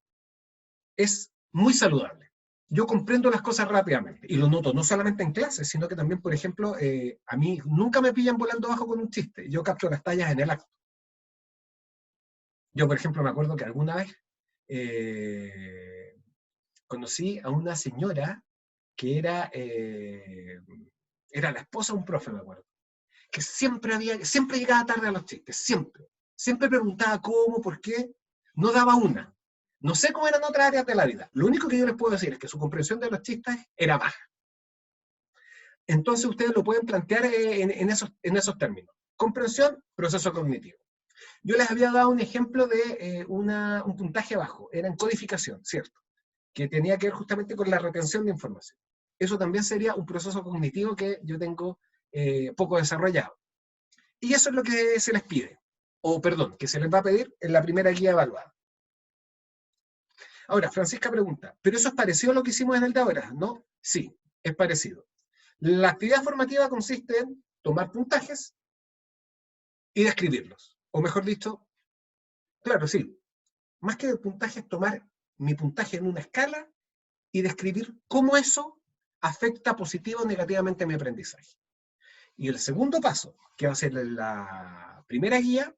es muy saludable. Yo comprendo las cosas rápidamente, y lo noto no solamente en clases, sino que también, por ejemplo, a mí nunca me pillan volando bajo con un chiste, yo capto las tallas en el acto. Yo, por ejemplo, me acuerdo que alguna vez conocí a una señora que era la esposa de un profe, me acuerdo, que siempre llegaba tarde a los chistes, siempre preguntaba cómo, por qué, no daba una. No sé cómo eran otras áreas de la vida. Lo único que yo les puedo decir es que su comprensión de los chistes era baja. Entonces ustedes lo pueden plantear en esos términos. Comprensión, proceso cognitivo. Yo les había dado un ejemplo de un puntaje bajo, era en codificación, ¿cierto? Que tenía que ver justamente con la retención de información. Eso también sería un proceso cognitivo que yo tengo poco desarrollado. Y eso es lo que se les pide, o perdón, que se les va a pedir en la primera guía evaluada. Ahora, Francisca pregunta, ¿pero eso es parecido a lo que hicimos en el de ahora? ¿No? Sí, es parecido. La actividad formativa consiste en tomar puntajes y describirlos. O mejor dicho, claro, sí, más que de puntajes, tomar mi puntaje en una escala y describir cómo eso afecta positiva o negativamente a mi aprendizaje. Y el segundo paso, que va a ser la primera guía,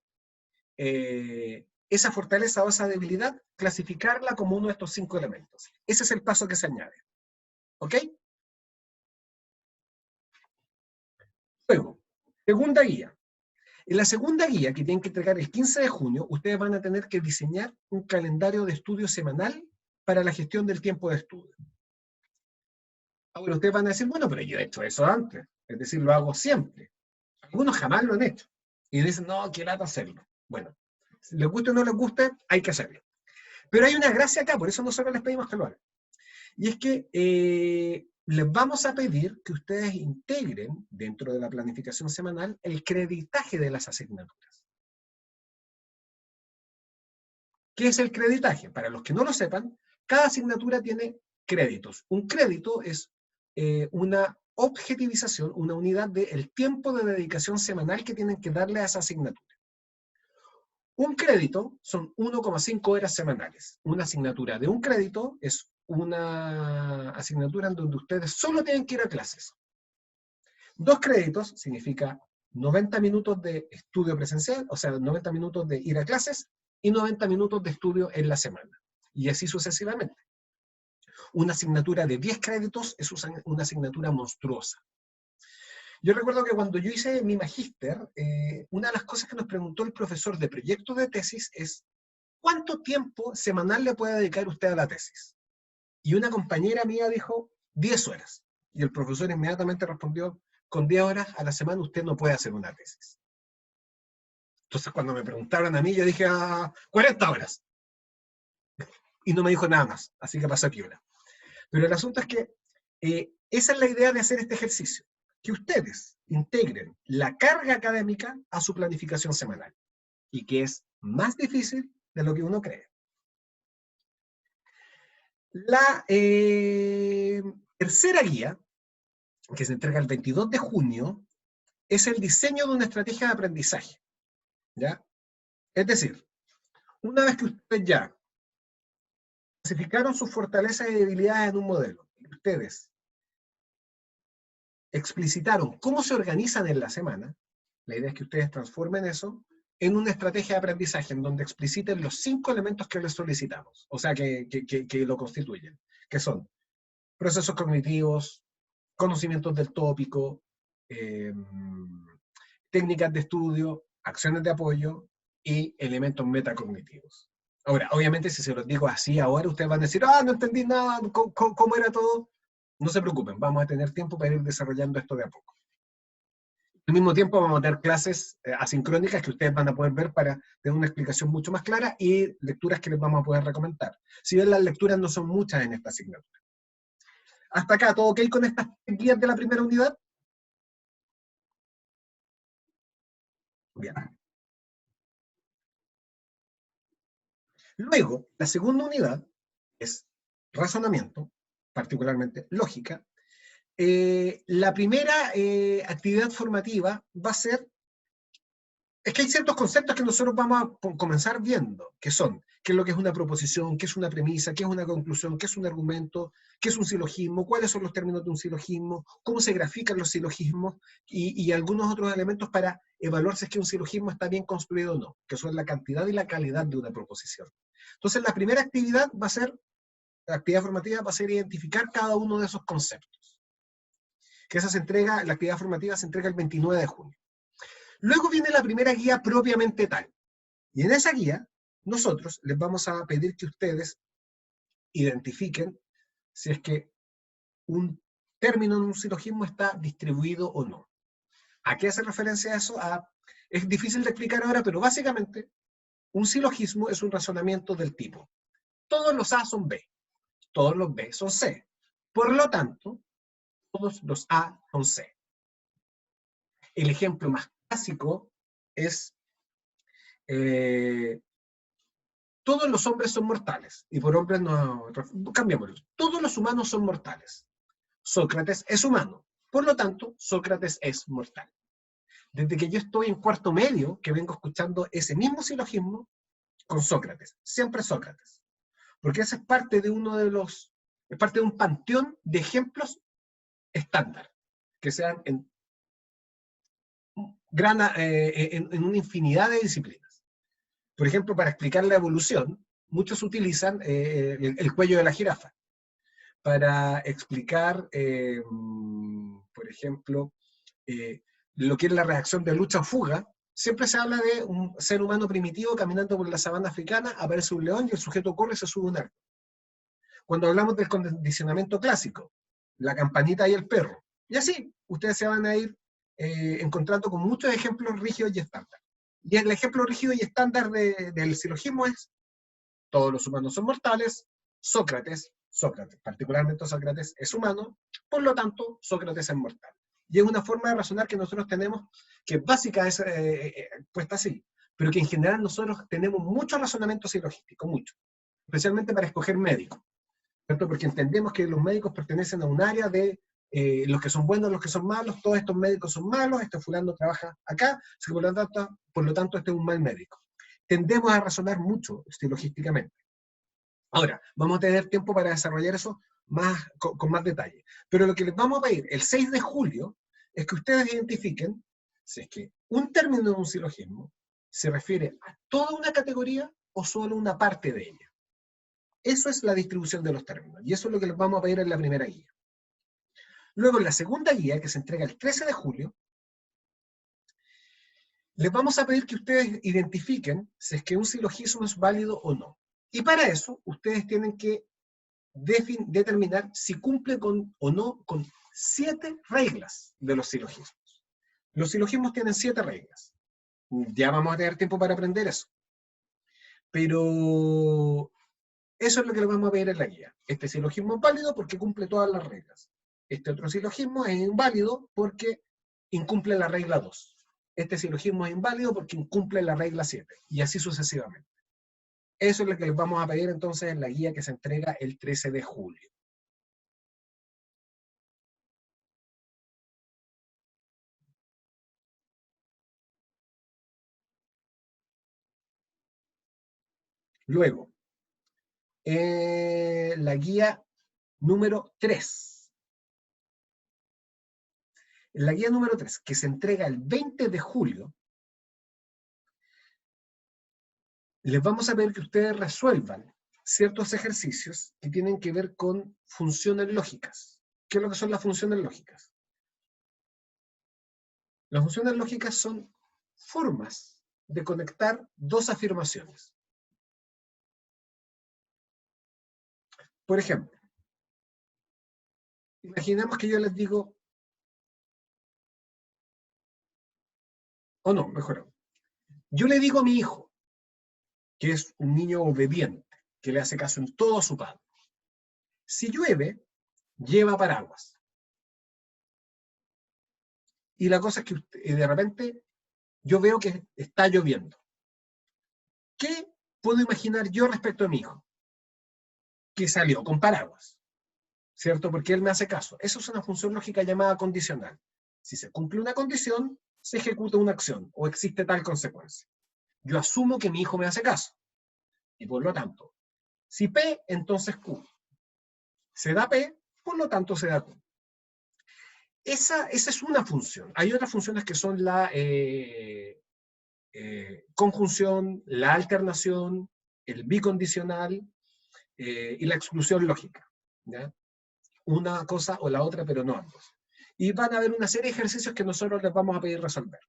esa fortaleza o esa debilidad, clasificarla como uno de estos 5 elementos. Ese es el paso que se añade. ¿Ok? Luego, segunda guía. En la segunda guía, que tienen que entregar el 15 de junio, ustedes van a tener que diseñar un calendario de estudio semanal para la gestión del tiempo de estudio. Ahora ustedes van a decir, bueno, pero yo he hecho eso antes. Es decir, lo hago siempre. Algunos jamás lo han hecho. Y dicen, no, qué lata hacerlo. Bueno, si les guste o no les guste, hay que hacerlo. Pero hay una gracia acá, por eso nosotros les pedimos que lo hagan. Y es que les vamos a pedir que ustedes integren dentro de la planificación semanal el creditaje de las asignaturas. ¿Qué es el creditaje? Para los que no lo sepan, cada asignatura tiene créditos. Un crédito es una objetivización, una unidad del tiempo de dedicación semanal que tienen que darle a esa asignatura. Un crédito son 1,5 horas semanales. Una asignatura de un crédito es una asignatura en donde ustedes solo tienen que ir a clases. 2 créditos significa 90 minutos de estudio presencial, o sea, 90 minutos de ir a clases y 90 minutos de estudio en la semana. Y así sucesivamente. Una asignatura de 10 créditos es una asignatura monstruosa. Yo recuerdo que cuando yo hice mi magíster, una de las cosas que nos preguntó el profesor de proyecto de tesis es ¿cuánto tiempo semanal le puede dedicar usted a la tesis? Y una compañera mía dijo 10 horas. Y el profesor inmediatamente respondió, con 10 horas a la semana usted no puede hacer una tesis. Entonces cuando me preguntaron a mí, yo dije 40 horas. Y no me dijo nada más, así que pasó piola. Pero el asunto es que esa es la idea de hacer este ejercicio. Que ustedes integren la carga académica a su planificación semanal. Y que es más difícil de lo que uno cree. La tercera guía, que se entrega el 22 de junio, es el diseño de una estrategia de aprendizaje. ¿Ya? Es decir, una vez que ustedes ya clasificaron sus fortalezas y debilidades en un modelo, y ustedes explicitaron cómo se organizan en la semana, la idea es que ustedes transformen eso en una estrategia de aprendizaje en donde expliciten los 5 elementos que les solicitamos, o sea, que lo constituyen, que son procesos cognitivos, conocimientos del tópico, técnicas de estudio, acciones de apoyo y elementos metacognitivos. Ahora, obviamente, si se los digo así ahora, ustedes van a decir, no entendí nada, ¿cómo era todo? No se preocupen, vamos a tener tiempo para ir desarrollando esto de a poco. Al mismo tiempo vamos a tener clases asincrónicas que ustedes van a poder ver para tener una explicación mucho más clara y lecturas que les vamos a poder recomendar. Si bien las lecturas no son muchas en esta asignatura. ¿Hasta acá todo ok con estas guías de la primera unidad? Bien. Luego, la segunda unidad es razonamiento, particularmente lógica. La primera actividad formativa va a ser, es que hay ciertos conceptos que nosotros vamos a comenzar viendo, que son, qué es lo que es una proposición, qué es una premisa, qué es una conclusión, qué es un argumento, qué es un silogismo, cuáles son los términos de un silogismo, cómo se grafican los silogismos, y algunos otros elementos para evaluar si es que un silogismo está bien construido o no, que son la cantidad y la calidad de una proposición. Entonces, la primera actividad va a ser, la actividad formativa va a ser identificar cada uno de esos conceptos. Que esa se entrega, la actividad formativa se entrega el 29 de junio. Luego viene la primera guía propiamente tal. Y en esa guía, nosotros les vamos a pedir que ustedes identifiquen si es que un término en un silogismo está distribuido o no. ¿A qué hace referencia eso? Es difícil de explicar ahora, pero básicamente un silogismo es un razonamiento del tipo: todos los A son B, todos los B son C. Por lo tanto, todos los A son C. El ejemplo más clásico es todos los hombres son mortales. Y por hombres no, cambiémoslo. Todos los humanos son mortales. Sócrates es humano. Por lo tanto, Sócrates es mortal. Desde que yo estoy en cuarto medio, que vengo escuchando ese mismo silogismo con Sócrates. Siempre Sócrates. Porque ese es parte de es parte de un panteón de ejemplos estándar, que se dan en una infinidad de disciplinas. Por ejemplo, para explicar la evolución, muchos utilizan el cuello de la jirafa. Para explicar, por ejemplo, lo que es la reacción de lucha o fuga, siempre se habla de un ser humano primitivo caminando por la sabana africana, aparece un león y el sujeto corre y se sube un árbol. Cuando hablamos del condicionamiento clásico, la campanita y el perro. Y así, ustedes se van a ir encontrando con muchos ejemplos rígidos y estándar. Y el ejemplo rígido y estándar del silogismo es: todos los humanos son mortales, Sócrates, particularmente Sócrates, es humano, por lo tanto, Sócrates es mortal. Y es una forma de razonar que nosotros tenemos, que es básica, es puesta así, pero que en general nosotros tenemos mucho razonamiento silogístico, mucho, especialmente para escoger médicos, ¿cierto? Porque entendemos que los médicos pertenecen a un área de los que son buenos, los que son malos, todos estos médicos son malos, este fulano trabaja acá, así que por lo tanto este es un mal médico. tendemos a razonar mucho silogísticamente. Ahora, vamos a tener tiempo para desarrollar eso con más detalle. Pero lo que les vamos a pedir el 6 de julio es que ustedes identifiquen si es que un término de un silogismo se refiere a toda una categoría o solo una parte de ella. Eso es la distribución de los términos, y eso es lo que les vamos a pedir en la primera guía. Luego, en la segunda guía, que se entrega el 13 de julio, les vamos a pedir que ustedes identifiquen si es que un silogismo es válido o no. Y para eso, ustedes tienen que determinar si cumple o no con 7 reglas de los silogismos. Los silogismos tienen 7 reglas. Ya vamos a tener tiempo para aprender eso. Pero eso es lo que le vamos a pedir en la guía. Este silogismo es válido porque cumple todas las reglas. Este otro silogismo es inválido porque incumple la regla 2. Este silogismo es inválido porque incumple la regla 7. Y así sucesivamente. Eso es lo que les vamos a pedir entonces en la guía que se entrega el 13 de julio. Luego, la guía número 3. En la guía número 3, que se entrega el 20 de julio, les vamos a pedir que ustedes resuelvan ciertos ejercicios que tienen que ver con funciones lógicas. ¿Qué es lo que son las funciones lógicas? Las funciones lógicas son formas de conectar dos afirmaciones. Por ejemplo, imaginemos que yo les digo, o no, mejor, yo le digo a mi hijo, que es un niño obediente, que le hace caso en todo a su padre. Si llueve, lleva paraguas. Y la cosa es que de repente yo veo que está lloviendo. ¿Qué puedo imaginar yo respecto a mi hijo? Que salió con paraguas, ¿cierto? Porque él me hace caso. Eso es una función lógica llamada condicional. Si se cumple una condición, se ejecuta una acción o existe tal consecuencia. Yo asumo que mi hijo me hace caso. Y por lo tanto, si P, entonces Q. Se da P, por lo tanto se da Q. Esa es una función. Hay otras funciones que son la conjunción, la alternación, el bicondicional y la exclusión lógica. ¿Ya? Una cosa o la otra, pero no ambos. Y van a haber una serie de ejercicios que nosotros les vamos a pedir resolver.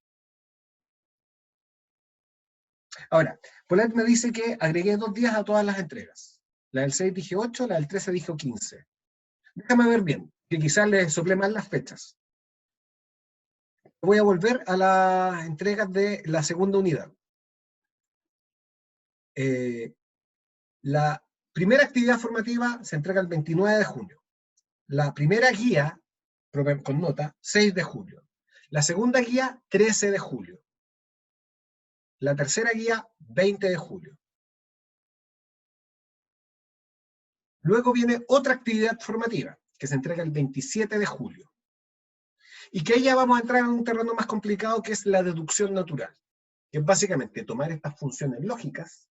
Ahora, Polet me dice que agregué 2 días a todas las entregas. La del 6 dije 8, la del 13 dije 15. Déjame ver bien, que quizás les sople mal las fechas. Voy a volver a las entregas de la segunda unidad. La primera actividad formativa se entrega el 29 de junio. La primera guía, con nota, 6 de julio. La segunda guía, 13 de julio. La tercera guía, 20 de julio. Luego viene otra actividad formativa, que se entrega el 27 de julio. Y que ahí ya vamos a entrar en un terreno más complicado, que es la deducción natural. Que es básicamente tomar estas funciones lógicas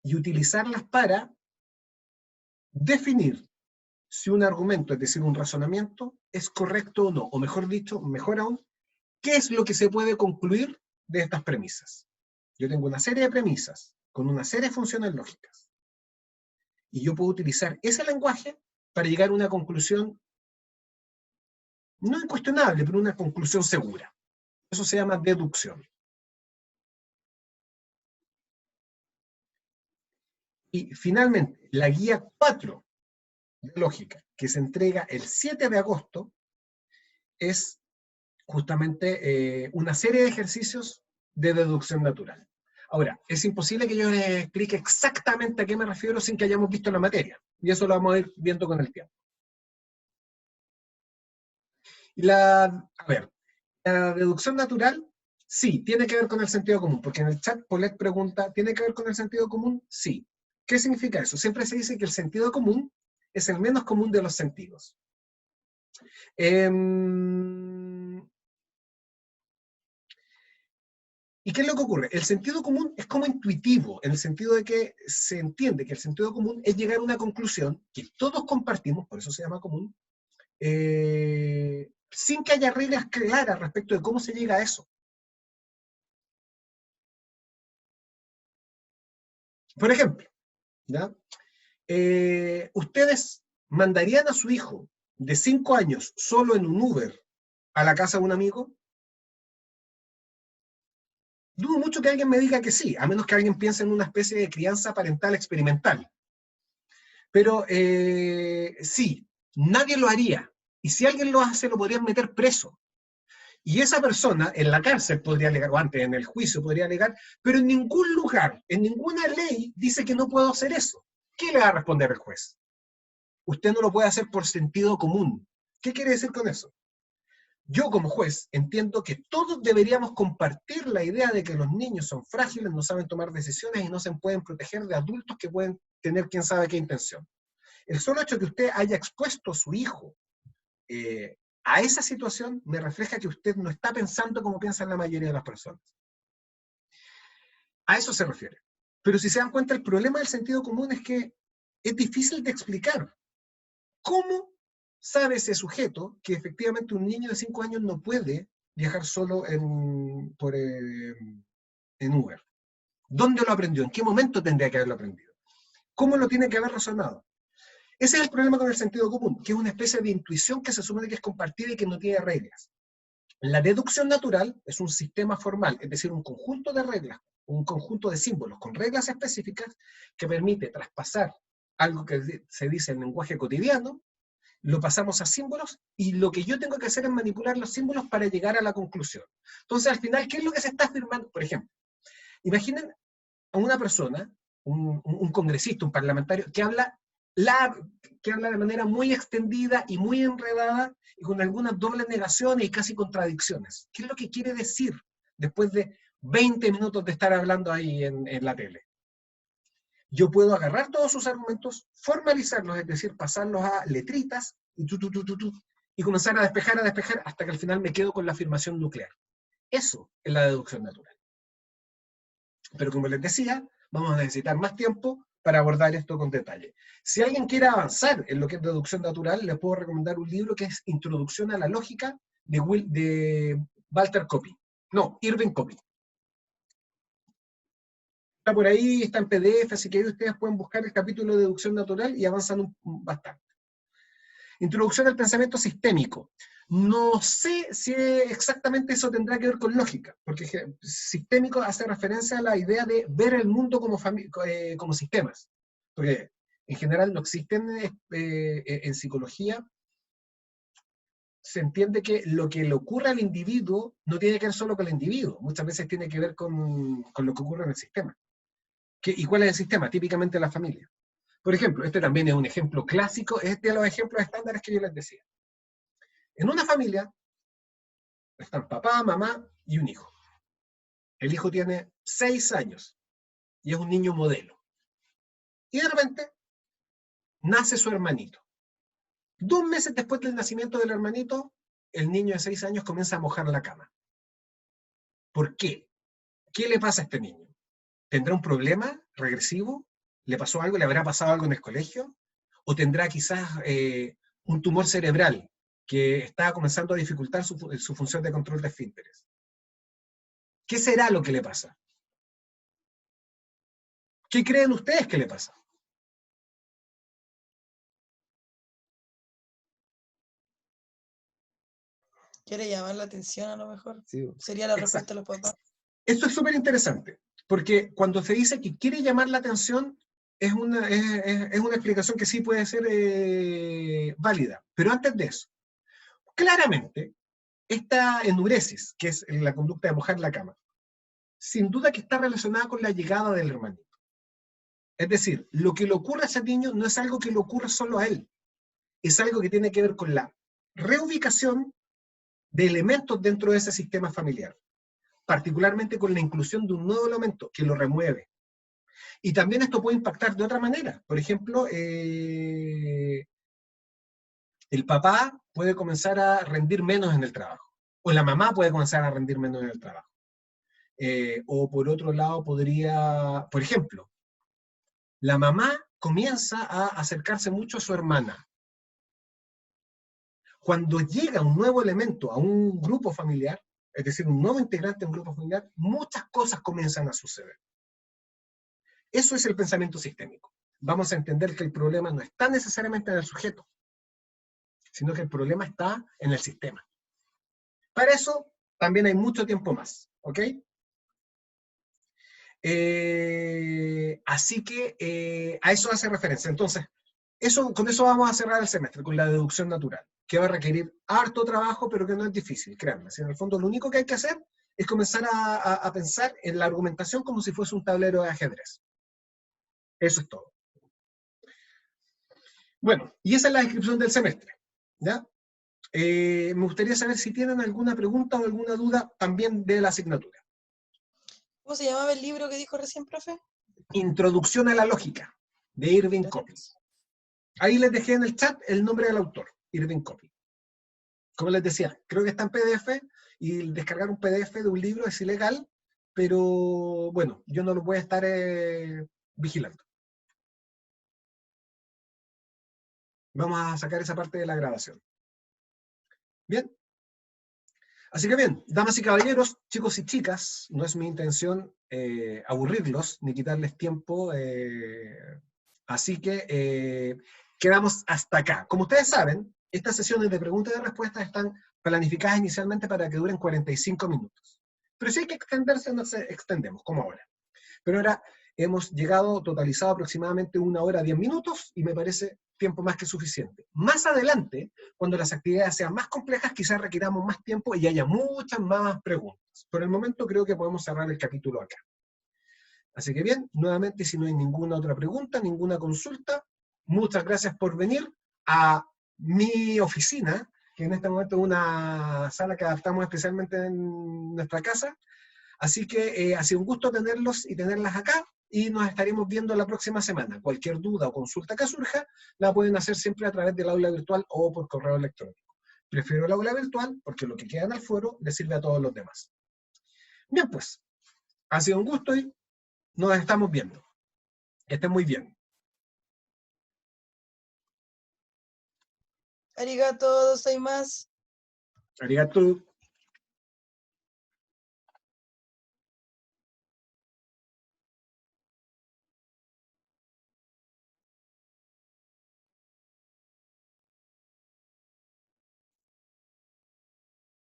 y utilizarlas para definir si un argumento, es decir, un razonamiento, es correcto o no. O mejor dicho, mejor aún, ¿qué es lo que se puede concluir de estas premisas? Yo tengo una serie de premisas con una serie de funciones lógicas. Y yo puedo utilizar ese lenguaje para llegar a una conclusión no incuestionable, pero una conclusión segura. Eso se llama deducción. Y finalmente, la guía 4 de lógica, que se entrega el 7 de agosto, es justamente una serie de ejercicios de deducción natural. Ahora, es imposible que yo les explique exactamente a qué me refiero sin que hayamos visto la materia. Y eso lo vamos a ir viendo con el tiempo. Y la deducción natural, sí, tiene que ver con el sentido común, porque en el chat Polet pregunta, ¿tiene que ver con el sentido común? Sí. ¿Qué significa eso? Siempre se dice que el sentido común es el menos común de los sentidos. ¿Y qué es lo que ocurre? El sentido común es como intuitivo, en el sentido de que se entiende que el sentido común es llegar a una conclusión que todos compartimos, por eso se llama común, sin que haya reglas claras respecto de cómo se llega a eso. Por ejemplo, ¿ya? ¿Ustedes mandarían a su hijo de 5 años solo en un Uber a la casa de un amigo? Dudo mucho que alguien me diga que sí, a menos que alguien piense en una especie de crianza parental experimental. Pero sí, nadie lo haría. Y si alguien lo hace, lo podrían meter preso. Y esa persona en la cárcel podría alegar, o antes en el juicio podría alegar, pero en ningún lugar, en ninguna ley dice que no puedo hacer eso. ¿Qué le va a responder el juez? Usted no lo puede hacer por sentido común. ¿Qué quiere decir con eso? Yo como juez entiendo que todos deberíamos compartir la idea de que los niños son frágiles, no saben tomar decisiones y no se pueden proteger de adultos que pueden tener quién sabe qué intención. El solo hecho de que usted haya expuesto a su hijo a esa situación me refleja que usted no está pensando como piensan la mayoría de las personas. A eso se refiere. Pero si se dan cuenta, el problema del sentido común es que es difícil de explicar. ¿Cómo sabe ese sujeto que efectivamente un niño de 5 años no puede viajar solo en Uber? ¿Dónde lo aprendió? ¿En qué momento tendría que haberlo aprendido? ¿Cómo lo tiene que haber razonado? Ese es el problema con el sentido común, que es una especie de intuición que se supone que es compartida y que no tiene reglas. La deducción natural es un sistema formal, es decir, un conjunto de reglas, un conjunto de símbolos con reglas específicas que permite traspasar algo que se dice en lenguaje cotidiano, lo pasamos a símbolos y lo que yo tengo que hacer es manipular los símbolos para llegar a la conclusión. Entonces, al final, ¿qué es lo que se está afirmando? Por ejemplo, imaginen a una persona, un congresista, un parlamentario, que habla de manera muy extendida y muy enredada y con algunas dobles negaciones y casi contradicciones. ¿Qué es lo que quiere decir después de 20 minutos de estar hablando ahí en la tele? Yo puedo agarrar todos sus argumentos, formalizarlos, es decir, pasarlos a letritas y comenzar a despejar hasta que al final me quedo con la afirmación nuclear. Eso es la deducción natural. Pero como les decía, vamos a necesitar más tiempo para abordar esto con detalle. Si alguien quiere avanzar en lo que es deducción natural, les puedo recomendar un libro que es Introducción a la Lógica de Walter Copy. No, Irving Copy. Está por ahí, está en PDF, así que ustedes pueden buscar el capítulo de deducción natural y avanzan bastante. Introducción al pensamiento sistémico. No sé si exactamente eso tendrá que ver con lógica, porque sistémico hace referencia a la idea de ver el mundo como sistemas. Porque en general no existen en psicología, se entiende que lo que le ocurre al individuo no tiene que ver solo con el individuo, muchas veces tiene que ver con lo que ocurre en el sistema. ¿Y cuál es el sistema? Típicamente la familia. Por ejemplo, este también es un ejemplo clásico, es de los ejemplos estándares que yo les decía. En una familia están papá, mamá y un hijo. El hijo tiene 6 años y es un niño modelo. Y de repente nace su hermanito. 2 meses después del nacimiento del hermanito, el niño de 6 años comienza a mojar la cama. ¿Por qué? ¿Qué le pasa a este niño? ¿Tendrá un problema regresivo? ¿Le pasó algo? ¿Le habrá pasado algo en el colegio? ¿O tendrá quizás un tumor cerebral que está comenzando a dificultar su función de control de esfínteres? ¿Qué será lo que le pasa? ¿Qué creen ustedes que le pasa? Quiere llamar la atención a lo mejor. Sí, Sería la exacto. respuesta de los papás. Esto es súper interesante, porque cuando se dice que quiere llamar la atención, es una explicación que sí puede ser válida. Pero antes de eso, claramente, esta enuresis, que es la conducta de mojar la cama, sin duda que está relacionada con la llegada del hermanito. Es decir, lo que le ocurre a ese niño no es algo que le ocurra solo a él, es algo que tiene que ver con la reubicación de elementos dentro de ese sistema familiar, particularmente con la inclusión de un nuevo elemento que lo remueve. Y también esto puede impactar de otra manera. Por ejemplo, el papá puede comenzar a rendir menos en el trabajo, o la mamá puede comenzar a rendir menos en el trabajo. O por otro lado podría, por ejemplo, la mamá comienza a acercarse mucho a su hermana. Cuando llega un nuevo elemento a un grupo familiar, es decir, un nuevo integrante a un grupo familiar, muchas cosas comienzan a suceder. Eso es el pensamiento sistémico. Vamos a entender que el problema no está necesariamente en el sujeto, sino que el problema está en el sistema. Para eso también hay mucho tiempo más, ¿ok? Así que a eso hace referencia. Entonces, con eso vamos a cerrar el semestre, con la deducción natural, que va a requerir harto trabajo, pero que no es difícil, créanme. Si en el fondo lo único que hay que hacer es comenzar a pensar en la argumentación como si fuese un tablero de ajedrez. Eso es todo. Bueno, y esa es la descripción del semestre, ¿ya? Me gustaría saber si tienen alguna pregunta o alguna duda también de la asignatura. ¿Cómo se llamaba el libro que dijo recién, profe? Introducción a la lógica, de Irving Copy. Ahí les dejé en el chat el nombre del autor, Irving Copy. Como les decía, creo que está en PDF, y descargar un PDF de un libro es ilegal, pero bueno, yo no lo voy a estar vigilando. Vamos a sacar esa parte de la grabación. Bien. Así que bien, damas y caballeros, chicos y chicas, no es mi intención aburrirlos ni quitarles tiempo, así que quedamos hasta acá. Como ustedes saben, estas sesiones de preguntas y respuestas están planificadas inicialmente para que duren 45 minutos. Pero si hay que extenderse, nos extendemos, como ahora. Pero ahora hemos llegado, totalizado aproximadamente 1 hora 10 minutos, y me parece tiempo más que suficiente. Más adelante, cuando las actividades sean más complejas, quizás requiramos más tiempo y haya muchas más preguntas. Por el momento creo que podemos cerrar el capítulo acá. Así que bien, nuevamente, si no hay ninguna otra pregunta, ninguna consulta, muchas gracias por venir a mi oficina, que en este momento es una sala que adaptamos especialmente en nuestra casa. Así que ha sido un gusto tenerlos y tenerlas acá, y nos estaremos viendo la próxima semana. Cualquier duda o consulta que surja, la pueden hacer siempre a través del aula virtual o por correo electrónico. Prefiero el aula virtual porque lo que queda en el foro le sirve a todos los demás. Bien, pues, ha sido un gusto y nos estamos viendo. Que estén muy bien. Arigato gozaimasu. Arigato.